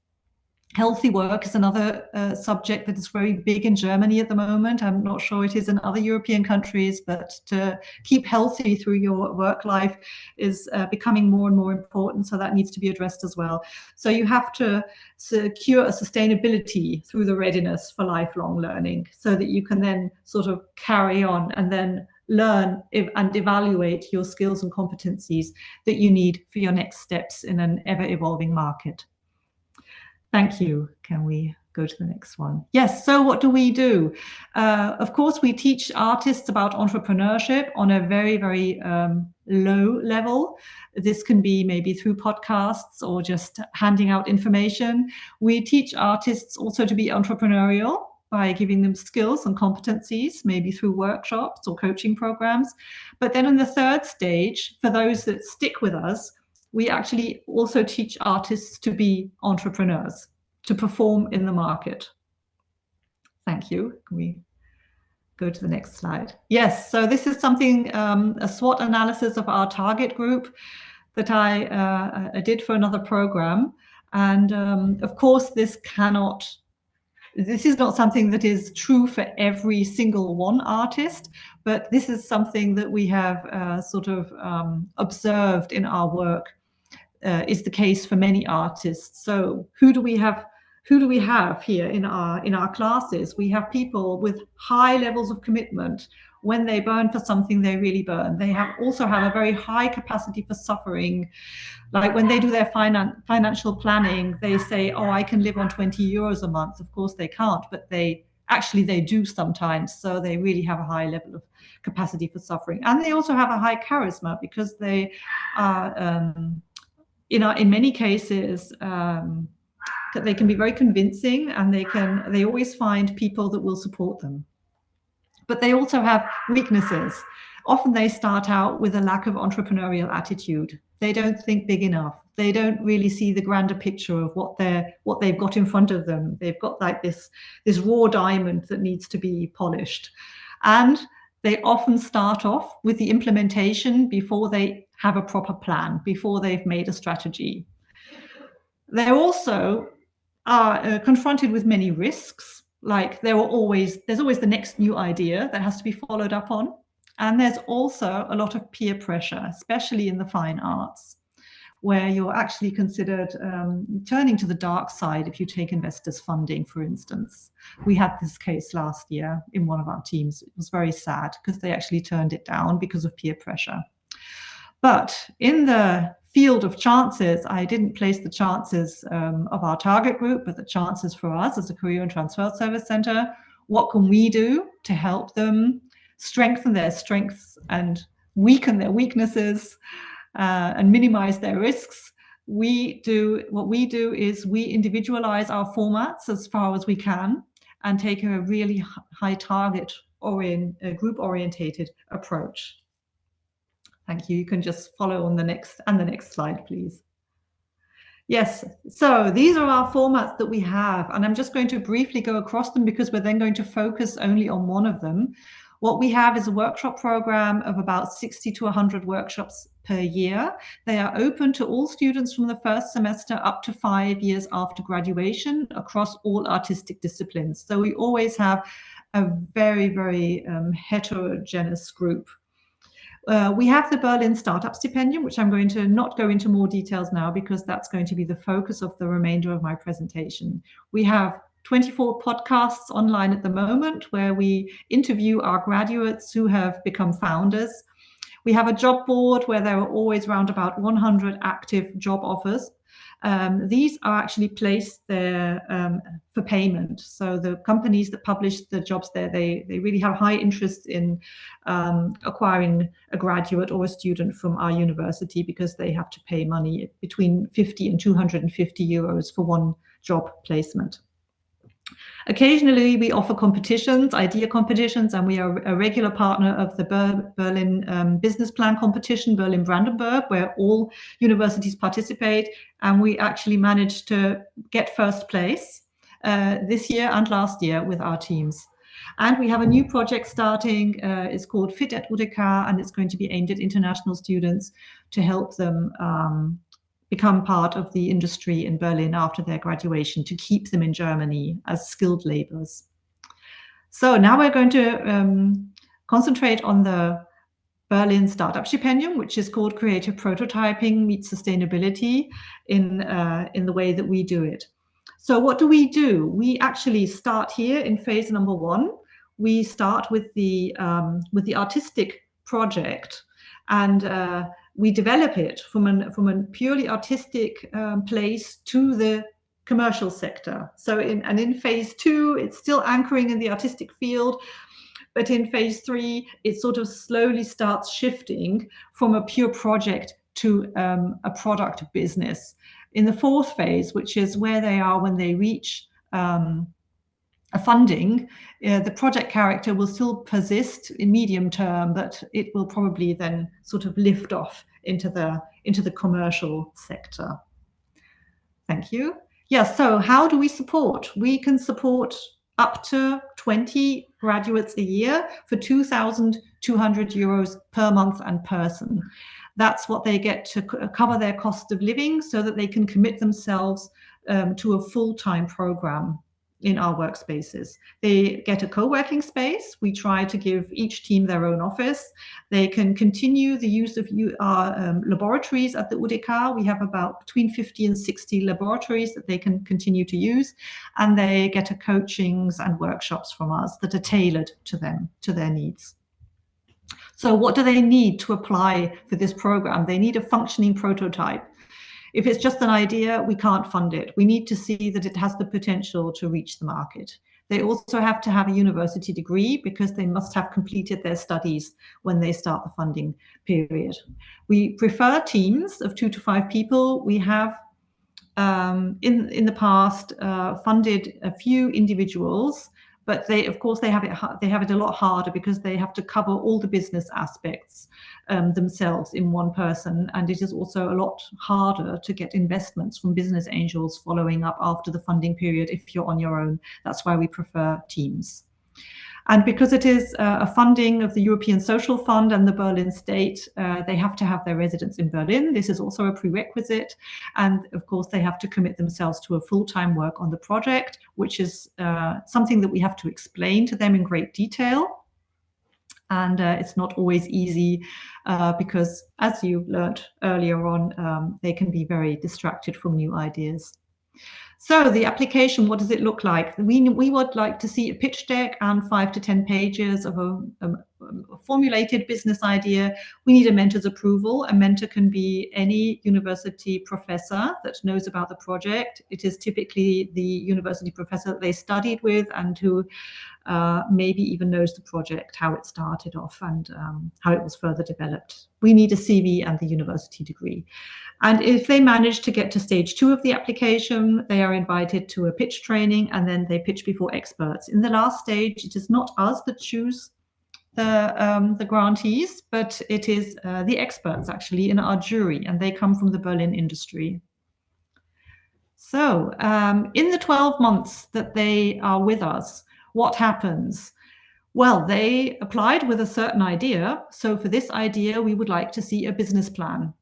Healthy work is another subject that is very big in Germany at the moment. I'm not sure it is in other European countries, but to keep healthy through your work life is becoming more and more important. So that needs to be addressed as well. So you have to secure a sustainability through the readiness for lifelong learning, so that you can then sort of carry on and then learn and evaluate your skills and competencies that you need for your next steps in an ever-evolving market. Thank you. Can we go to the next one? Yes, so what do we do? Of course, we teach artists about entrepreneurship on a very, very low level. This can be maybe through podcasts or just handing out information. We teach artists also to be entrepreneurial by giving them skills and competencies, maybe through workshops or coaching programs. But then in the third stage, for those that stick with us, we actually also teach artists to be entrepreneurs, to perform in the market. Thank you. Can we go to the next slide? Yes, so this is something, a SWOT analysis of our target group that I did for another program. And of course, this is not something that is true for every single one artist, but this is something that we have sort of observed in our work is the case for many artists. So who do we have here in our classes? We have people with high levels of commitment. When they burn for something, they really burn. They also have a very high capacity for suffering. Like when they do their financial planning, they say, oh, I can live on 20 euros a month. Of course they can't, but they do sometimes. So they really have a high level of capacity for suffering. And they also have a high charisma, because they are, in many cases, they can be very convincing, and they always find people that will support them. But they also have weaknesses. Often they start out with a lack of entrepreneurial attitude. They don't think big enough. They don't really see the grander picture of what they've got in front of them. They've got like this raw diamond that needs to be polished. And they often start off with the implementation before they have a proper plan, before they've made a strategy. They also are confronted with many risks. Like there's always the next new idea that has to be followed up on. And there's also a lot of peer pressure, especially in the fine arts, where you're actually considered turning to the dark side if you take investors' funding, for instance. We had this case last year in one of our teams. It was very sad because they actually turned it down because of peer pressure. But in the field of chances, I didn't place the chances of our target group, but the chances for us as a Career and Transfer Service Center. What can we do to help them strengthen their strengths and weaken their weaknesses and minimize their risks, what we do is we individualize our formats as far as we can and take a really high target group orientated approach. Thank you. You can just follow on the next slide, please. Yes, so these are our formats that we have, and I'm just going to briefly go across them because we're then going to focus only on one of them. What we have is a workshop program of about 60 to 100 workshops per year. They are open to all students from the first semester up to 5 years after graduation across all artistic disciplines. So we always have a very, very heterogeneous group. We have the Berlin Startup Stipendium, which I'm going to not go into more details now because that's going to be the focus of the remainder of my presentation. We have 24 podcasts online at the moment where we interview our graduates who have become founders. We have a job board where there are always around about 100 active job offers. These are actually placed there for payment. So the companies that publish the jobs there, they really have high interest in acquiring a graduate or a student from our university because they have to pay money between 50 and 250 euros for one job placement. Occasionally, we offer competitions, idea competitions, and we are a regular partner of the Berlin Business Plan competition, Berlin-Brandenburg, where all universities participate, and we actually managed to get first place this year and last year with our teams. And we have a new project starting, it's called Fit at UDK, and it's going to be aimed at international students to help them become part of the industry in Berlin after their graduation, to keep them in Germany as skilled laborers. So now we're going to concentrate on the Berlin Startup Stipendium, which is called Creative Prototyping Meets Sustainability in the way that we do it. So what do? We actually start here in phase number 1. We start with the artistic project, and we develop it from a purely artistic place to the commercial sector. So in phase 2, it's still anchoring in the artistic field, but in phase 3, it sort of slowly starts shifting from a pure project to a product business. In the 4th phase, which is where they are when they reach a funding, the project character will still persist in medium term, but it will probably then sort of lift off into the commercial sector. Thank you. Yes, so how do we support? We can support up to 20 graduates a year for 2,200 euros per month and person. That's what they get to cover their cost of living so that they can commit themselves to a full-time program in our workspaces. They get a co-working space. We try to give each team their own office. They can continue the use of our laboratories at the UDK. We have about between 50 and 60 laboratories that they can continue to use, and they get coachings and workshops from us that are tailored to them, to their needs. So what do they need to apply for this program? They need a functioning prototype. If it's just an idea, we can't fund it. We need to see that it has the potential to reach the market. They also have to have a university degree because they must have completed their studies when they start the funding period. We prefer teams of 2 to 5 people. We have, in the past, funded a few individuals, but they have it a lot harder because they have to cover all the business aspects themselves in one person, and it is also a lot harder to get investments from business angels following up after the funding period if you're on your own. That's why we prefer teams. And because it is a funding of the European Social Fund and the Berlin State, they have to have their residence in Berlin. This is also a prerequisite. And of course, they have to commit themselves to a full-time work on the project, which is something that we have to explain to them in great detail. And it's not always easy because, as you learned earlier on, they can be very distracted from new ideas. So the application, what does it look like? We would like to see a pitch deck and 5 to 10 pages of a formulated business idea. We need a mentor's approval. A mentor can be any university professor that knows about the project. It is typically the university professor that they studied with and who maybe even knows the project, how it started off and how it was further developed. We need a CV and the university degree. And if they manage to get to stage 2 of the application, they are invited to a pitch training and then they pitch before experts. In the last stage, it is not us that choose the grantees, but it is the experts actually in our jury, and they come from the Berlin industry. So in the 12 months that they are with us, what happens? Well, they applied with a certain idea. So for this idea, we would like to see a business plan.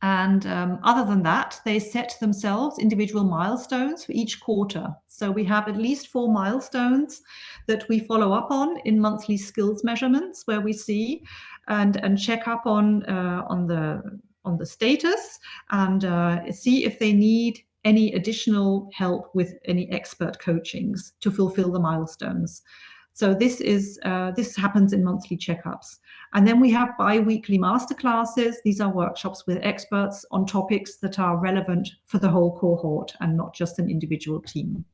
And other than that, they set themselves individual milestones for each quarter. So we have at least 4 milestones that we follow up on in monthly skills measurements, where we see and check up on the status and see if they need any additional help with any expert coachings to fulfill the milestones. So this happens in monthly checkups. And then we have bi-weekly masterclasses. These are workshops with experts on topics that are relevant for the whole cohort and not just an individual team.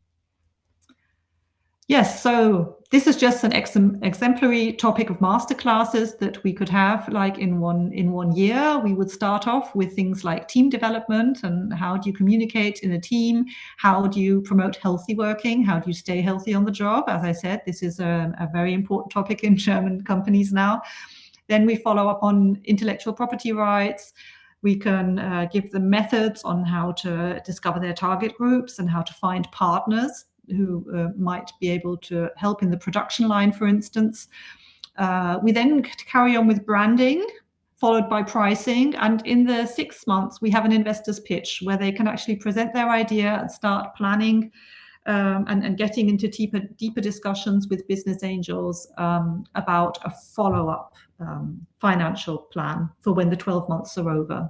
Yes, so this is just an exemplary topic of masterclasses that we could have like in one year. We would start off with things like team development and how do you communicate in a team? How do you promote healthy working? How do you stay healthy on the job? As I said, this is a very important topic in German companies now. Then we follow up on intellectual property rights. We can give them methods on how to discover their target groups and how to find partners who might be able to help in the production line, for instance. We then carry on with branding, followed by pricing. And in the 6 months, we have an investor's pitch where they can actually present their idea and start planning and getting into deeper discussions with business angels about a follow-up financial plan for when the 12 months are over.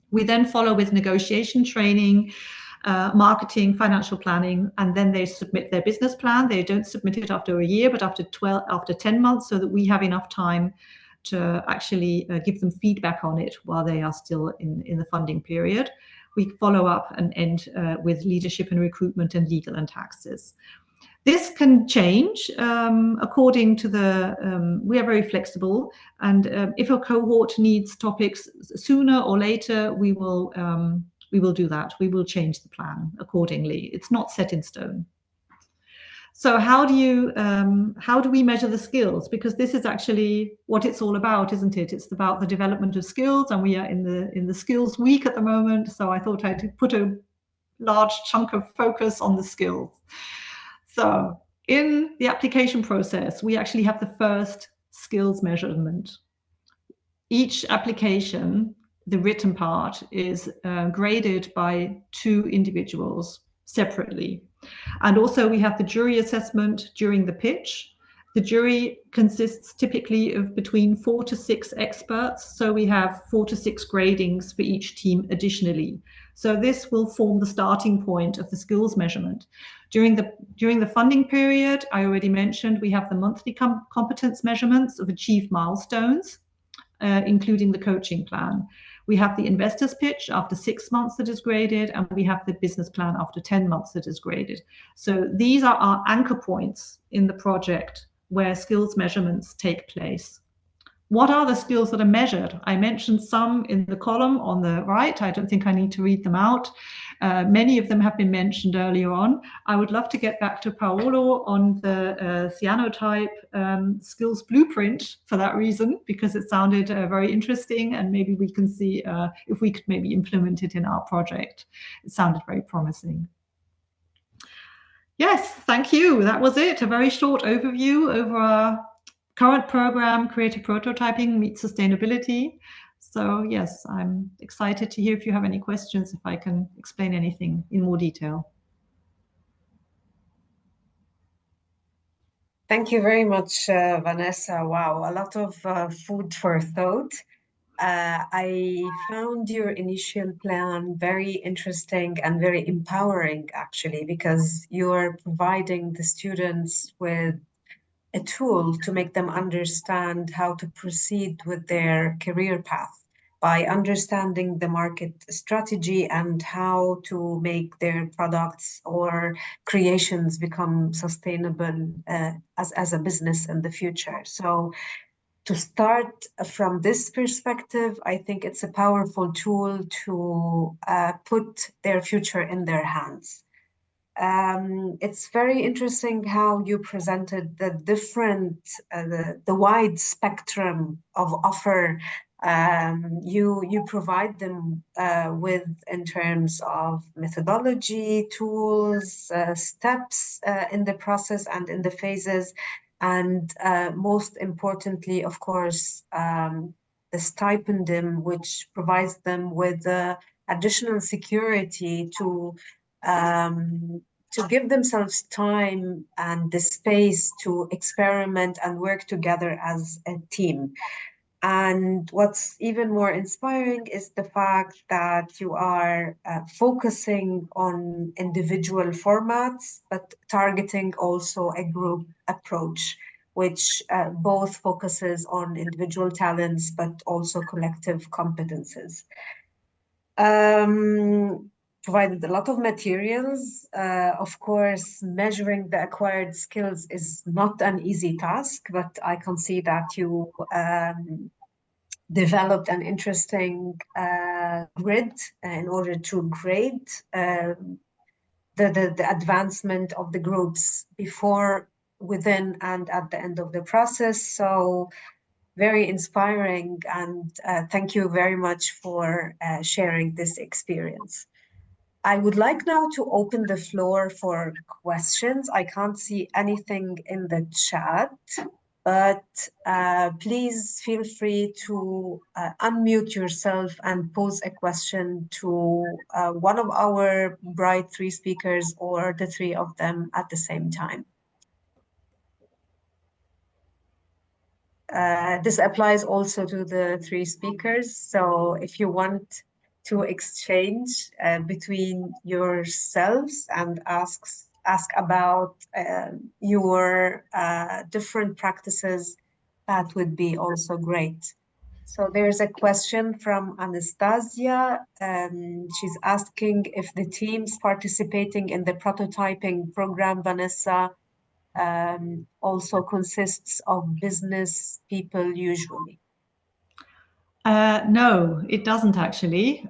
We then follow with negotiation training, marketing, financial planning, and then they submit their business plan. They don't submit it after a year, but after 10 months, so that we have enough time to actually give them feedback on it while they are still in the funding period. We follow up and end with leadership and recruitment and legal and taxes. This can change according to we are very flexible, and if a cohort needs topics sooner or later, we will do that. We will change the plan accordingly. It's not set in stone. So how do we measure the skills? Because this is actually what it's all about, isn't it? It's about the development of skills, and we are in the skills week at the moment. So I thought I'd put a large chunk of focus on the skills. So in the application process, we actually have the first skills measurement. Each application, the written part, is graded by 2 individuals separately. And also we have the jury assessment during the pitch. The jury consists typically of between 4 to 6 experts. So we have 4 to 6 gradings for each team additionally. So this will form the starting point of the skills measurement. During the funding period, I already mentioned, we have the monthly competence measurements of achieved milestones, including the coaching plan. We have the investor's pitch after 6 months that is graded, and we have the business plan after 10 months that is graded. So these are our anchor points in the project where skills measurements take place. What are the skills that are measured? I mentioned some in the column on the right. I don't think I need to read them out. Many of them have been mentioned earlier on. I would love to get back to Paolo on the cyanotype skills blueprint for that reason, because it sounded very interesting, and maybe we can see if we could maybe implement it in our project. It sounded very promising. Yes, thank you. That was it. A very short overview over our current program, Creative Prototyping Meets Sustainability. So yes, I'm excited to hear if you have any questions, if I can explain anything in more detail. Thank you very much, Vanessa. Wow, a lot of food for thought. I found your initial plan very interesting and very empowering, actually, because you're providing the students with a tool to make them understand how to proceed with their career path by understanding the market strategy and how to make their products or creations become sustainable as a business in the future. So to start from this perspective, I think it's a powerful tool to put their future in their hands. It's very interesting how you presented the different, the wide spectrum of offer you provide them with in terms of methodology, tools, steps in the process and in the phases, and most importantly, of course, the stipendum, which provides them with additional security to give themselves time and the space to experiment and work together as a team. And what's even more inspiring is the fact that you are focusing on individual formats, but targeting also a group approach, which both focuses on individual talents, but also collective competences. Provided a lot of materials. Of course, measuring the acquired skills is not an easy task, but I can see that you developed an interesting grid in order to grade the advancement of the groups before, within, and at the end of the process. So very inspiring, and thank you very much for sharing this experience. I would like now to open the floor for questions. I can't see anything in the chat, but please feel free to unmute yourself and pose a question to one of our bright three speakers or the three of them at the same time. This applies also to the three speakers. So if you want to exchange between yourselves and ask about your different practices, that would be also great. So there's a question from Anastasia. She's asking if the teams participating in the prototyping program, Venessa, also consists of business people usually. No, it doesn't actually.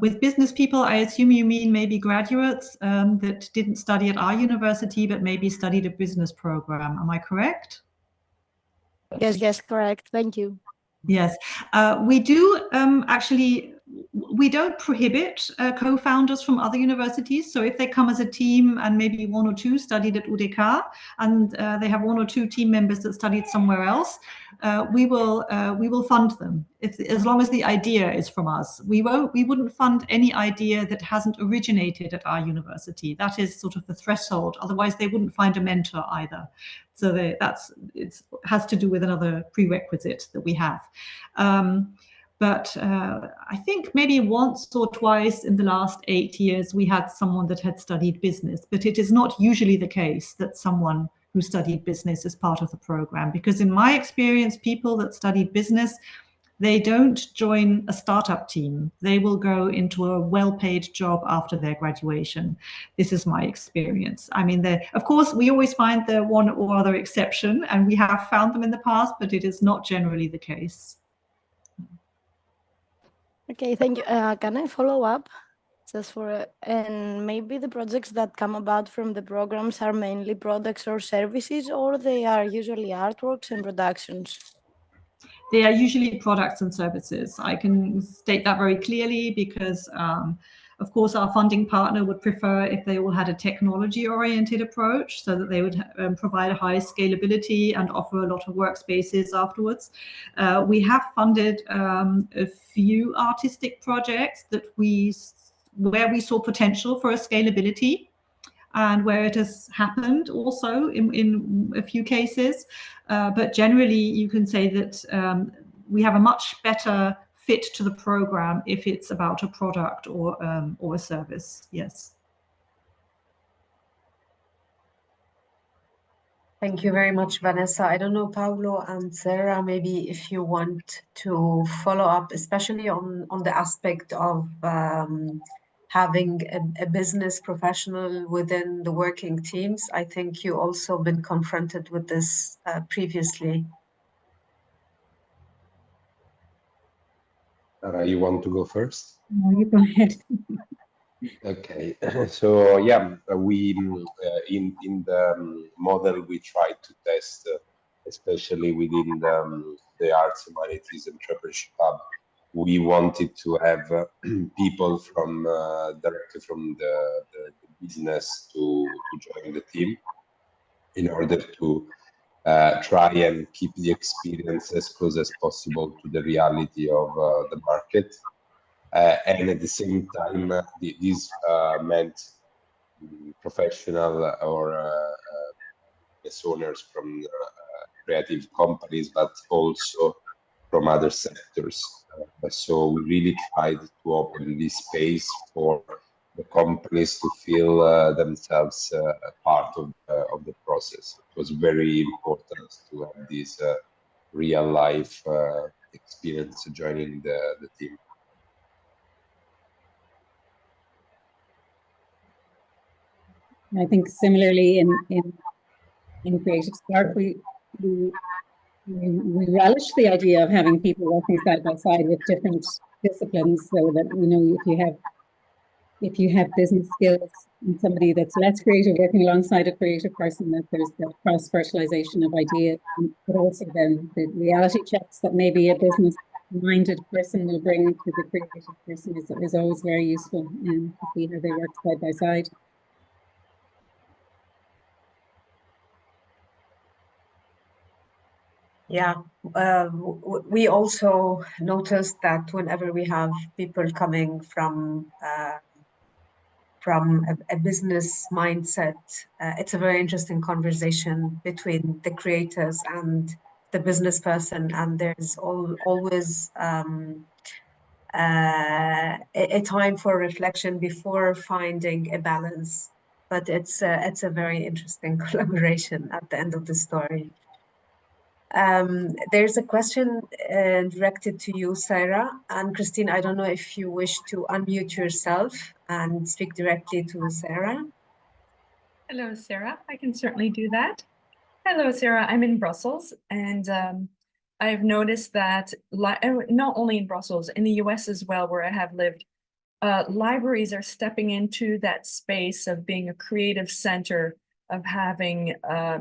With business people, I assume you mean maybe graduates that didn't study at our university, but maybe studied a business program. Am I correct? Yes, correct. Thank you. Yes, we do actually. We don't prohibit co-founders from other universities. So if they come as a team and maybe one or two studied at UDK and they have one or two team members that studied somewhere else, we will fund them as long as the idea is from us. We wouldn't fund any idea that hasn't originated at our university. That is sort of the threshold. Otherwise, they wouldn't find a mentor either. So it has to do with another prerequisite that we have. But I think maybe once or twice in the last 8 years, we had someone that had studied business, but it is not usually the case that someone who studied business is part of the program. Because in my experience, people that studied business, they don't join a startup team. They will go into a well-paid job after their graduation. This is my experience. I mean, of course, we always find the one or other exception, and we have found them in the past, but it is not generally the case. Okay, thank you. Can I follow up? Just and maybe the projects that come about from the programs are mainly products or services, or they are usually artworks and productions? They are usually products and services. I can state that very clearly because, of course, our funding partner would prefer if they all had a technology-oriented approach so that they would provide a high scalability and offer a lot of workspaces afterwards. We have funded a few artistic projects where we saw potential for a scalability, and where it has happened also in a few cases. But generally, you can say that we have a much better fit to the program if it's about a product or a service. Yes. Thank you very much, Vanessa. I don't know, Paolo and Sarah, maybe if you want to follow up, especially on the aspect of having a business professional within the working teams. I think you also been confronted with this previously. Sarah, you want to go first? No, you go ahead. Okay, so yeah, we in the model we tried to test, especially within the arts, humanities, entrepreneurship hub. We wanted to have people from directly from the business to join the team in order to try and keep the experience as close as possible to the reality of the market. And at the same time, this meant professional or business owners from creative companies, but also from other sectors. So we really tried to open this space for the companies to feel themselves a part of the process. It was very important to have this real life experience joining the team. I think similarly in Creative Spark, we relish the idea of having people working side by side with different disciplines, so that, you know, if you have business skills and somebody that's less creative working alongside a creative person, that there's that cross-fertilization of ideas, but also then the reality checks that maybe a business-minded person will bring to the creative person is always very useful, to see how they work side by side. Yeah, we also noticed that whenever we have people coming from a business mindset, it's a very interesting conversation between the creators and the business person, and there's always a time for reflection before finding a balance. But it's a very interesting collaboration at the end of the story. There's a question directed to you, Sarah. And Christine, I don't know if you wish to unmute yourself and speak directly to Sarah. Hello, Sarah. I can certainly do that. Hello, Sarah. I'm in Brussels, and I've noticed that not only in Brussels, in the US as well, where I have lived, libraries are stepping into that space of being a creative center, of having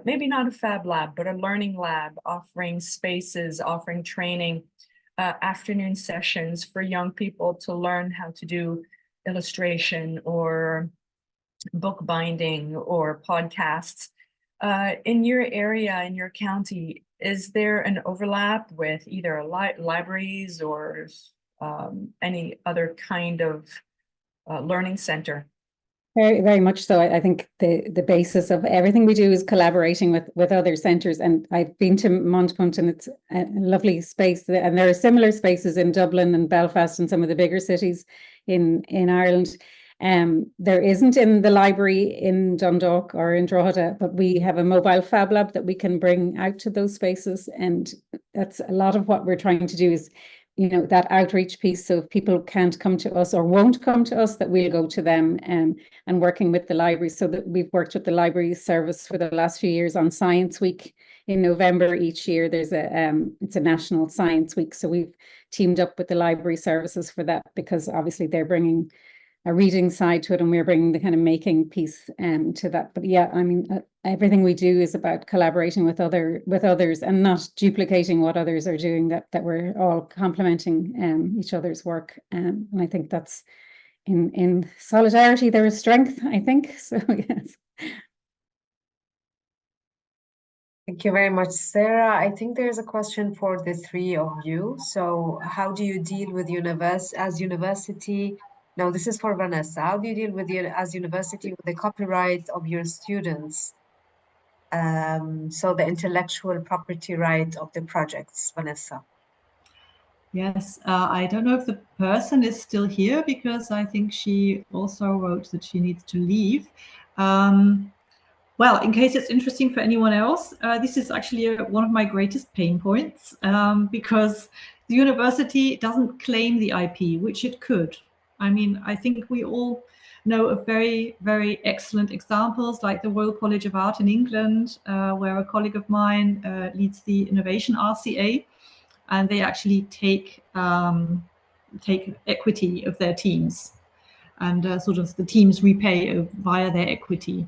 maybe not a fab lab, but a learning lab, offering spaces, offering training, afternoon sessions for young people to learn how to do illustration or book binding or podcasts. In your area, in your county, is there an overlap with either libraries or any other kind of learning center? Very, very much so. I think the basis of everything we do is collaborating with other centres. And I've been to Montemurro, and it's a lovely space. And there are similar spaces in Dublin and Belfast and some of the bigger cities in Ireland. There isn't in the library in Dundalk or in Drogheda, but we have a mobile fab lab that we can bring out to those spaces. And that's a lot of what we're trying to do is, you know, that outreach piece. So if people can't come to us or won't come to us, that we'll go to them, and working with the library. So that we've worked with the library service for the last few years on Science Week in November each year. There's it's a national science week. So we've teamed up with the library services for that, because obviously they're bringing a reading side to it, and we're bringing the kind of making piece to that. But yeah, I mean, everything we do is about collaborating with others and not duplicating what others are doing. That we're all complementing each other's work, and I think that's in solidarity there is strength, I think. So yes. Thank you very much, Sarah. I think there's a question for the three of you. So how do you deal with university? No, this is for Vanessa. How do you deal with as university with the copyright of your students? So the intellectual property right of the projects, Vanessa. Yes, I don't know if the person is still here because I think she also wrote that she needs to leave. Well, in case it's interesting for anyone else, this is actually one of my greatest pain points because the university doesn't claim the IP, which it could. I mean, I think we all know of very, very excellent examples like the Royal College of Art in England, where a colleague of mine leads the Innovation RCA, and they actually take equity of their teams, and sort of the teams repay via their equity.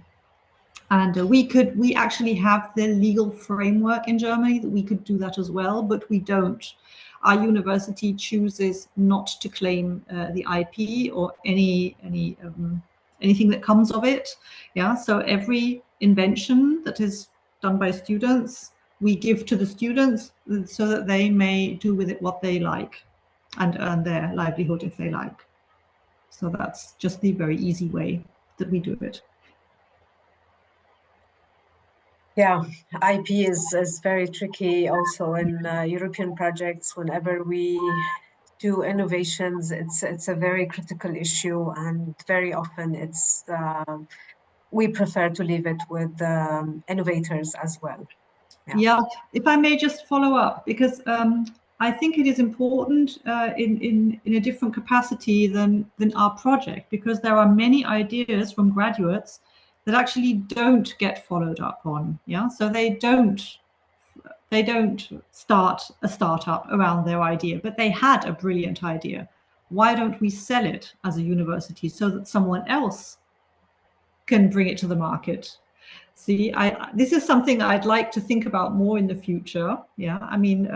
And we actually have the legal framework in Germany that we could do that as well, but we don't. Our university chooses not to claim the IP or anything that comes of it. Yeah, so every invention that is done by students, we give to the students so that they may do with it what they like and earn their livelihood if they like. So that's just the very easy way that we do it. Yeah, IP is very tricky also in European projects. Whenever we do innovations, it's a very critical issue, and very often it's we prefer to leave it with innovators as well. Yeah, if I may just follow up, because I think it is important in a different capacity than our project, because there are many ideas from graduates that actually don't get followed up on. Yeah, so they don't start a startup around their idea, but they had a brilliant idea. Why don't we sell it as a university so that someone else can bring it to the market? See, this is something I'd like to think about more in the future. Yeah, I mean,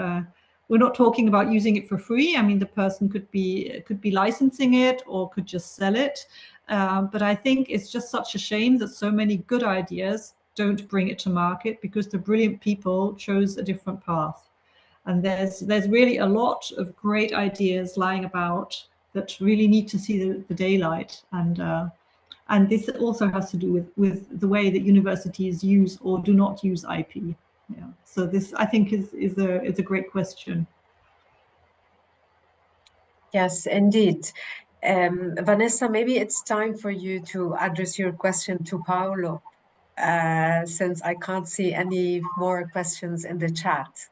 we're not talking about using it for free. I mean, the person could be licensing it or could just sell it. But I think it's just such a shame that so many good ideas don't bring it to market because the brilliant people chose a different path. And there's really a lot of great ideas lying about that really need to see the daylight. And this also has to do with the way that universities use or do not use IP. Yeah. So this, I think, is a great question. Yes, indeed. Venessa, maybe it's time for you to address your question to Paolo, since I can't see any more questions in the chat.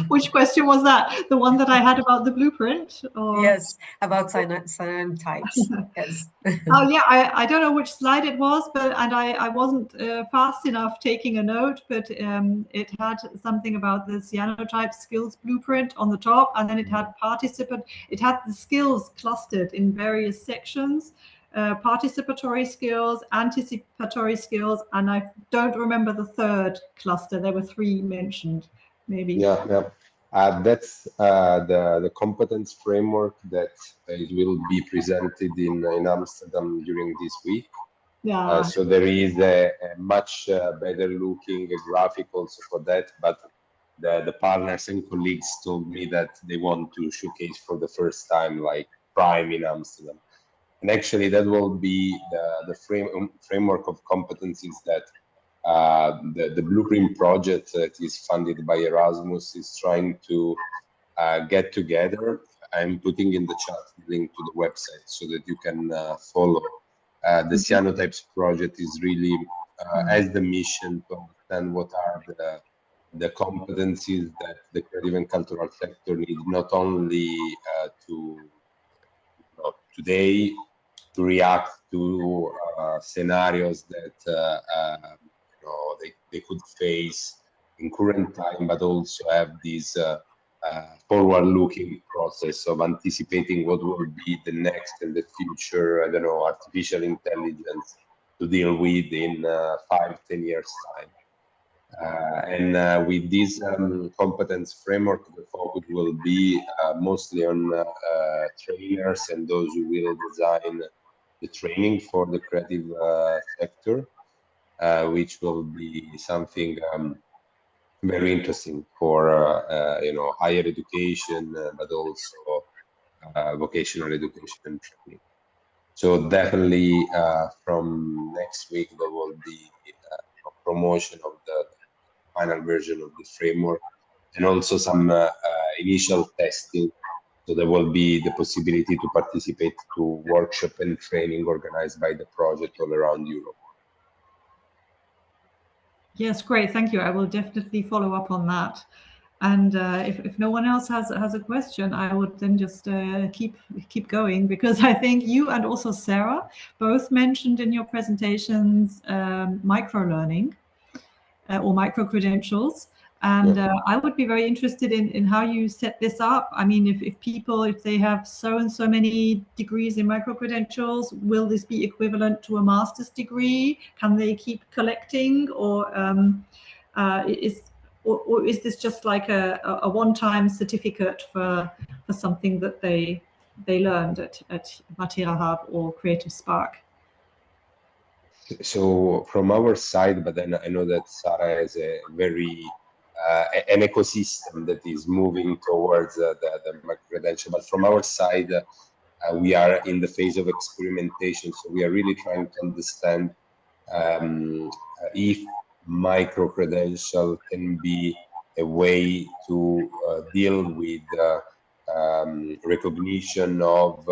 Which question was that? The one that I had about the blueprint? Or? Yes, about cyanotypes. Yes. Oh yeah, I don't know which slide it was, but I wasn't fast enough taking a note, but it had something about the cyanotype skills blueprint on the top, and then it had it had the skills clustered in various sections. Participatory skills, anticipatory skills, and I don't remember the third cluster. There were 3 mentioned, maybe. Yeah. That's the competence framework that it will be presented in Amsterdam during this week. Yeah. So there is a much better looking graphic also for that, but the partners and colleagues told me that they want to showcase for the first time like Prime in Amsterdam. And actually that will be the framework of competencies that the Blueprint project that is funded by Erasmus is trying to get together. I'm putting in the chat the link to the website so that you can follow. The cyanotypes project is really has the mission to understand what are the competencies that the creative and cultural sector need, not only today to react to scenarios that they could face in current time, but also have this forward-looking process of anticipating what will be the next and the future, I don't know, artificial intelligence to deal with in 5-10 years time. And with this competence framework, the focus will be mostly on trainers and those who will design the training for the creative sector, which will be something very interesting for higher education, but also vocational education and training. So definitely from next week there will be a promotion of the final version of the framework, and also some initial testing. So there will be the possibility to participate to workshop and training organized by the project all around Europe. Yes, great. Thank you. I will definitely follow up on that. And if no one else has a question, I would then just keep going, because I think you and also Sarah both mentioned in your presentations micro-learning or micro-credentials. And I would be very interested in how you set this up. I mean, if people, if they have so and so many degrees in micro-credentials, will this be equivalent to a master's degree? Can they keep collecting, or is this just like a one-time certificate for something that they learned at Matera Hub or Creative Spark? So from our side, but then I know that Sarah has a very an ecosystem that is moving towards the micro-credential. But from our side, we are in the phase of experimentation. So we are really trying to understand if micro-credential can be a way to deal with recognition of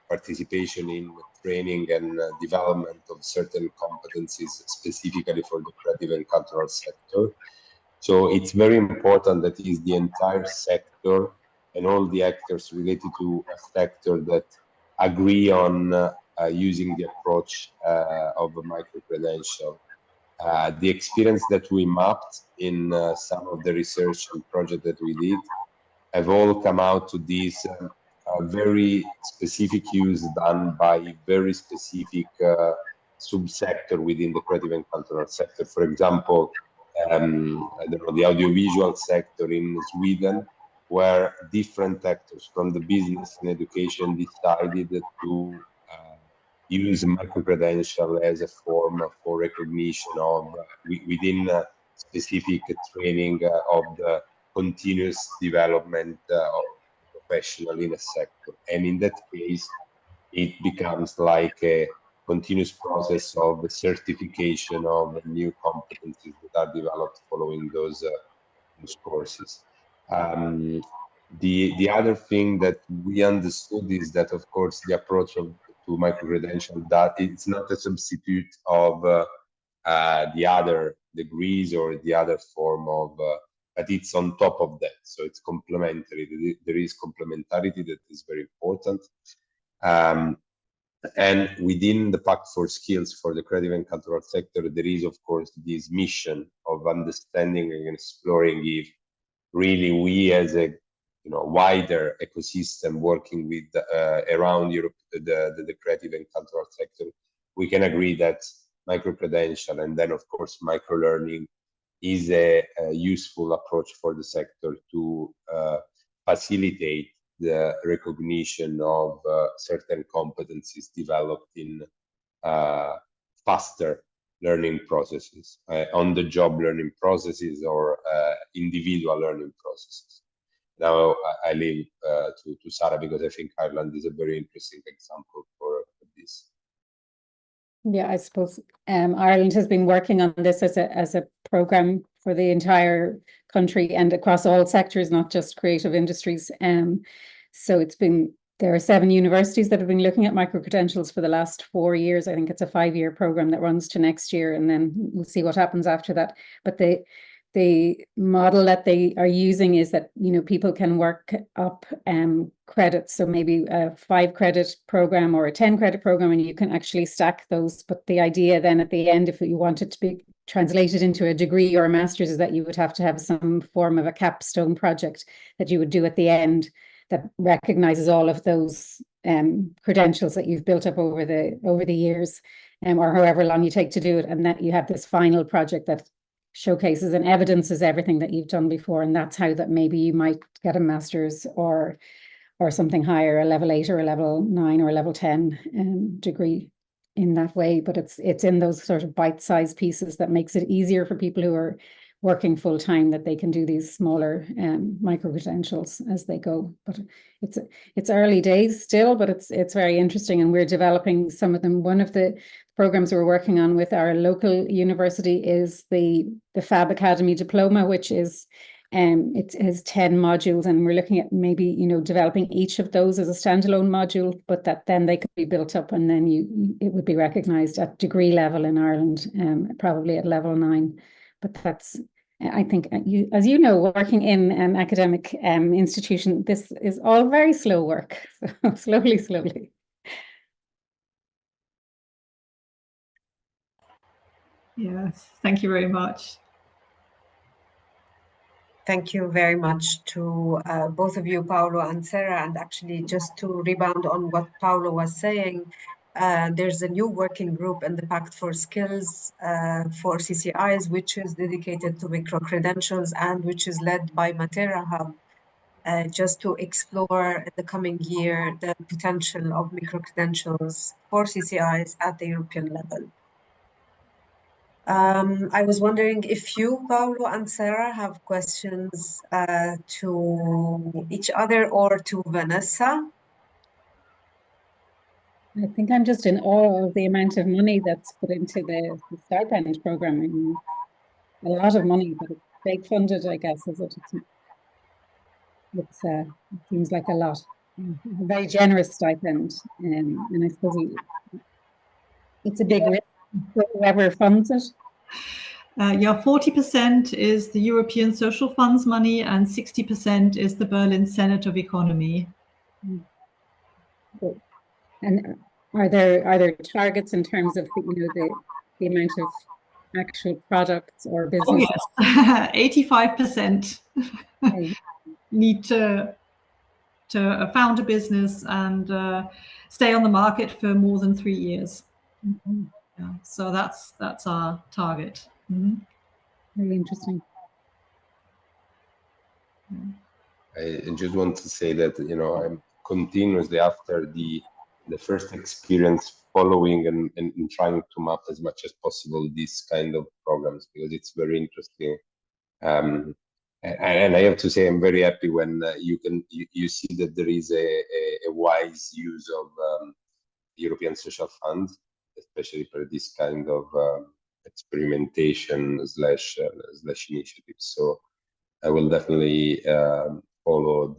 participation in training and development of certain competencies specifically for the creative and cultural sector. So it's very important that is the entire sector and all the actors related to a sector that agree on using the approach of a micro-credential. The experience that we mapped in some of the research and project that we did have all come out to this very specific use done by very specific subsector within the creative and cultural sector. For example, I don't know, the audiovisual sector in Sweden, where different actors from the business and education decided to use micro-credential as a form for recognition of within specific training of the continuous development of professional in a sector. And in that case, it becomes like a continuous process of certification of new competencies that are developed following those courses. The other thing that we understood is that, of course, the approach to micro-credential, that it's not a substitute of the other degrees or the other form of, but it's on top of that. So it's complementary. There is complementarity that is very important. And within the Pact for Skills for the creative and cultural sector, there is, of course, this mission of understanding and exploring if really we as a wider ecosystem working with around Europe, the creative and cultural sector, we can agree that micro-credential and then, of course, micro-learning is a useful approach for the sector to facilitate the recognition of certain competencies developed in faster learning processes, on-the-job learning processes, or individual learning processes. Now I leave to Sarah, because I think Ireland is a very interesting example for this. Yeah, I suppose Ireland has been working on this as a program for the entire country and across all sectors, not just creative industries. So there are 7 universities that have been looking at micro-credentials for the last 4 years. I think it's a 5-year program that runs to next year, and then we'll see what happens after that. But the model that they are using is that, people can work up credits. So maybe a 5-credit program or a 10-credit program, and you can actually stack those. But the idea then at the end, if you want it to be translated into a degree or a master's, is that you would have to have some form of a capstone project that you would do at the end that recognizes all of those credentials that you've built up over the years, or however long you take to do it, and that you have this final project that showcases and evidences everything that you've done before. And that's how that maybe you might get a master's or something higher, a level 8 or a level 9 or a level 10 degree in that way. But it's in those sort of bite-sized pieces that makes it easier for people who are working full time, that they can do these smaller micro credentials as they go. But it's early days still, but it's very interesting, and we're developing some of them. One of the programs we're working on with our local university is the Fab Academy Diploma, which is it has 10 modules, and we're looking at maybe, you know, developing each of those as a standalone module, but that then they could be built up, and then it would be recognized at degree level in Ireland, probably at level 9. But that's, I think, as you know, working in an academic institution, this is all very slow work. So slowly. Yes, thank you very much. Thank you very much to both of you, Paolo and Sarah. And actually, just to rebound on what Paolo was saying, there's a new working group in the Pact for Skills for CCIs, which is dedicated to micro-credentials and which is led by Matera Hub, just to explore in the coming year the potential of micro-credentials for CCIs at the European level. I was wondering if you, Paolo and Sarah, have questions to each other or to Venessa. I think I'm just in awe of the amount of money that's put into the stipend program. I mean, a lot of money, but it's state funded, I guess, is it? It seems like a lot. A very generous stipend, and I suppose it's a big risk for whoever funds it. Yeah, 40% is the European Social Funds money, and 60% is the Berlin Senate of Economy. And are there targets in terms of the amount of actual products or businesses? Oh, yes. 85% need to found a business and stay on the market for more than 3 years. Mm-hmm. Yeah, so that's our target. Mm-hmm. Very interesting. I just want to say that, you know, I'm continuously, after the first experience, following and trying to map as much as possible these kind of programs, because it's very interesting. And I have to say, I'm very happy when you see that there is a wise use of European Social Fund, especially for this kind of experimentation slash initiatives. So I will definitely follow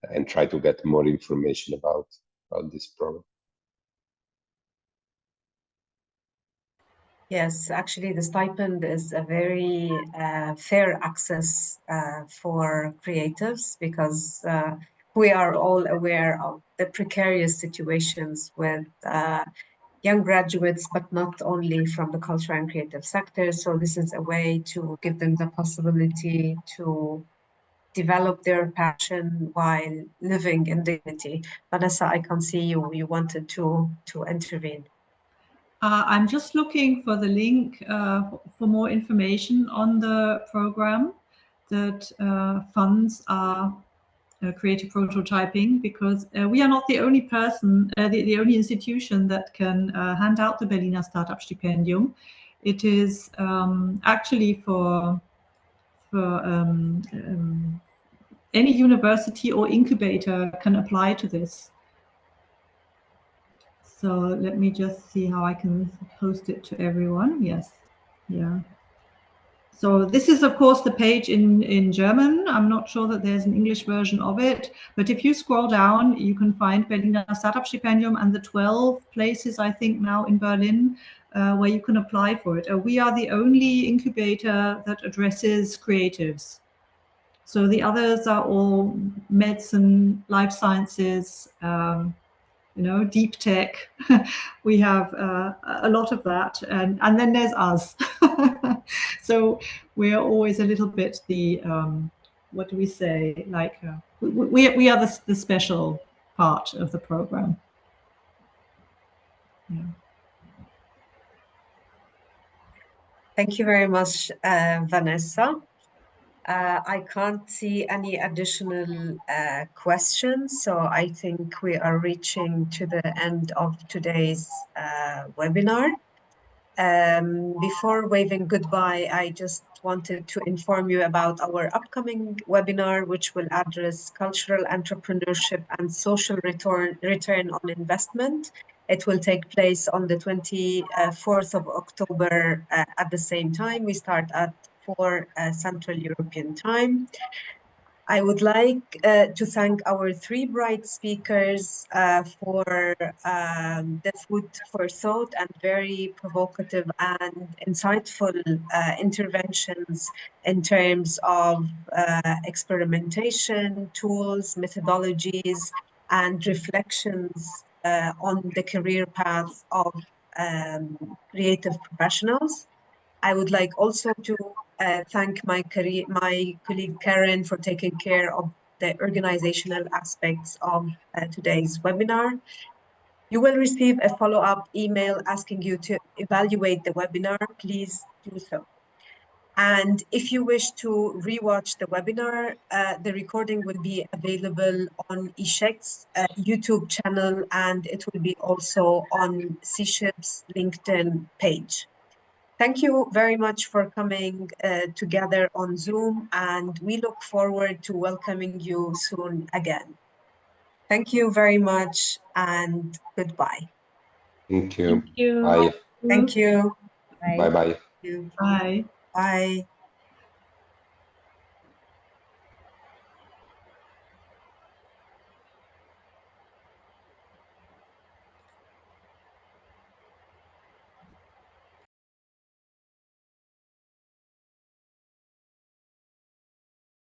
and try to get more information about this program. Yes, actually, the stipend is a very fair access for creatives, because we are all aware of the precarious situations with young graduates, but not only from the cultural and creative sector. So this is a way to give them the possibility to develop their passion while living in dignity. Vanessa, I can see you wanted to intervene. I'm just looking for the link for more information on the program that funds our creative prototyping, because we are not the only person, the only institution that can hand out the Berliner Startup Stipendium. It is actually for any university or incubator can apply to this. So let me just see how I can post it to everyone. Yes, yeah. So this is, of course, the page in German. I'm not sure that there's an English version of it, but if you scroll down, you can find Berliner Startup Stipendium and the 12 places, I think, now in Berlin where you can apply for it. We are the only incubator that addresses creatives. So the others are all medicine, life sciences, you know, deep tech. We have a lot of that, and then there's us. So we're always a little bit the what do we say? Like we are the special part of the program. Yeah. Thank you very much, Vanessa. I can't see any additional questions, so I think we are reaching to the end of today's webinar. Before waving goodbye, I just wanted to inform you about our upcoming webinar, which will address cultural entrepreneurship and social return on investment. It will take place on the 24th of October at the same time. We start at 4 Central European time. I would like to thank our 3 bright speakers for the food for thought and very provocative and insightful interventions in terms of experimentation, tools, methodologies, and reflections on the career path of creative professionals. I would like also to thank my colleague Karen for taking care of the organizational aspects of today's webinar. You will receive a follow-up email asking you to evaluate the webinar. Please do so. And if you wish to rewatch the webinar, the recording will be available on eShek's YouTube channel, and it will be also on C-Ship's LinkedIn page. Thank you very much for coming together on Zoom, and we look forward to welcoming you soon again. Thank you very much, and goodbye. Thank you. Thank you. Bye. Thank you. Bye-bye. Bye. Bye.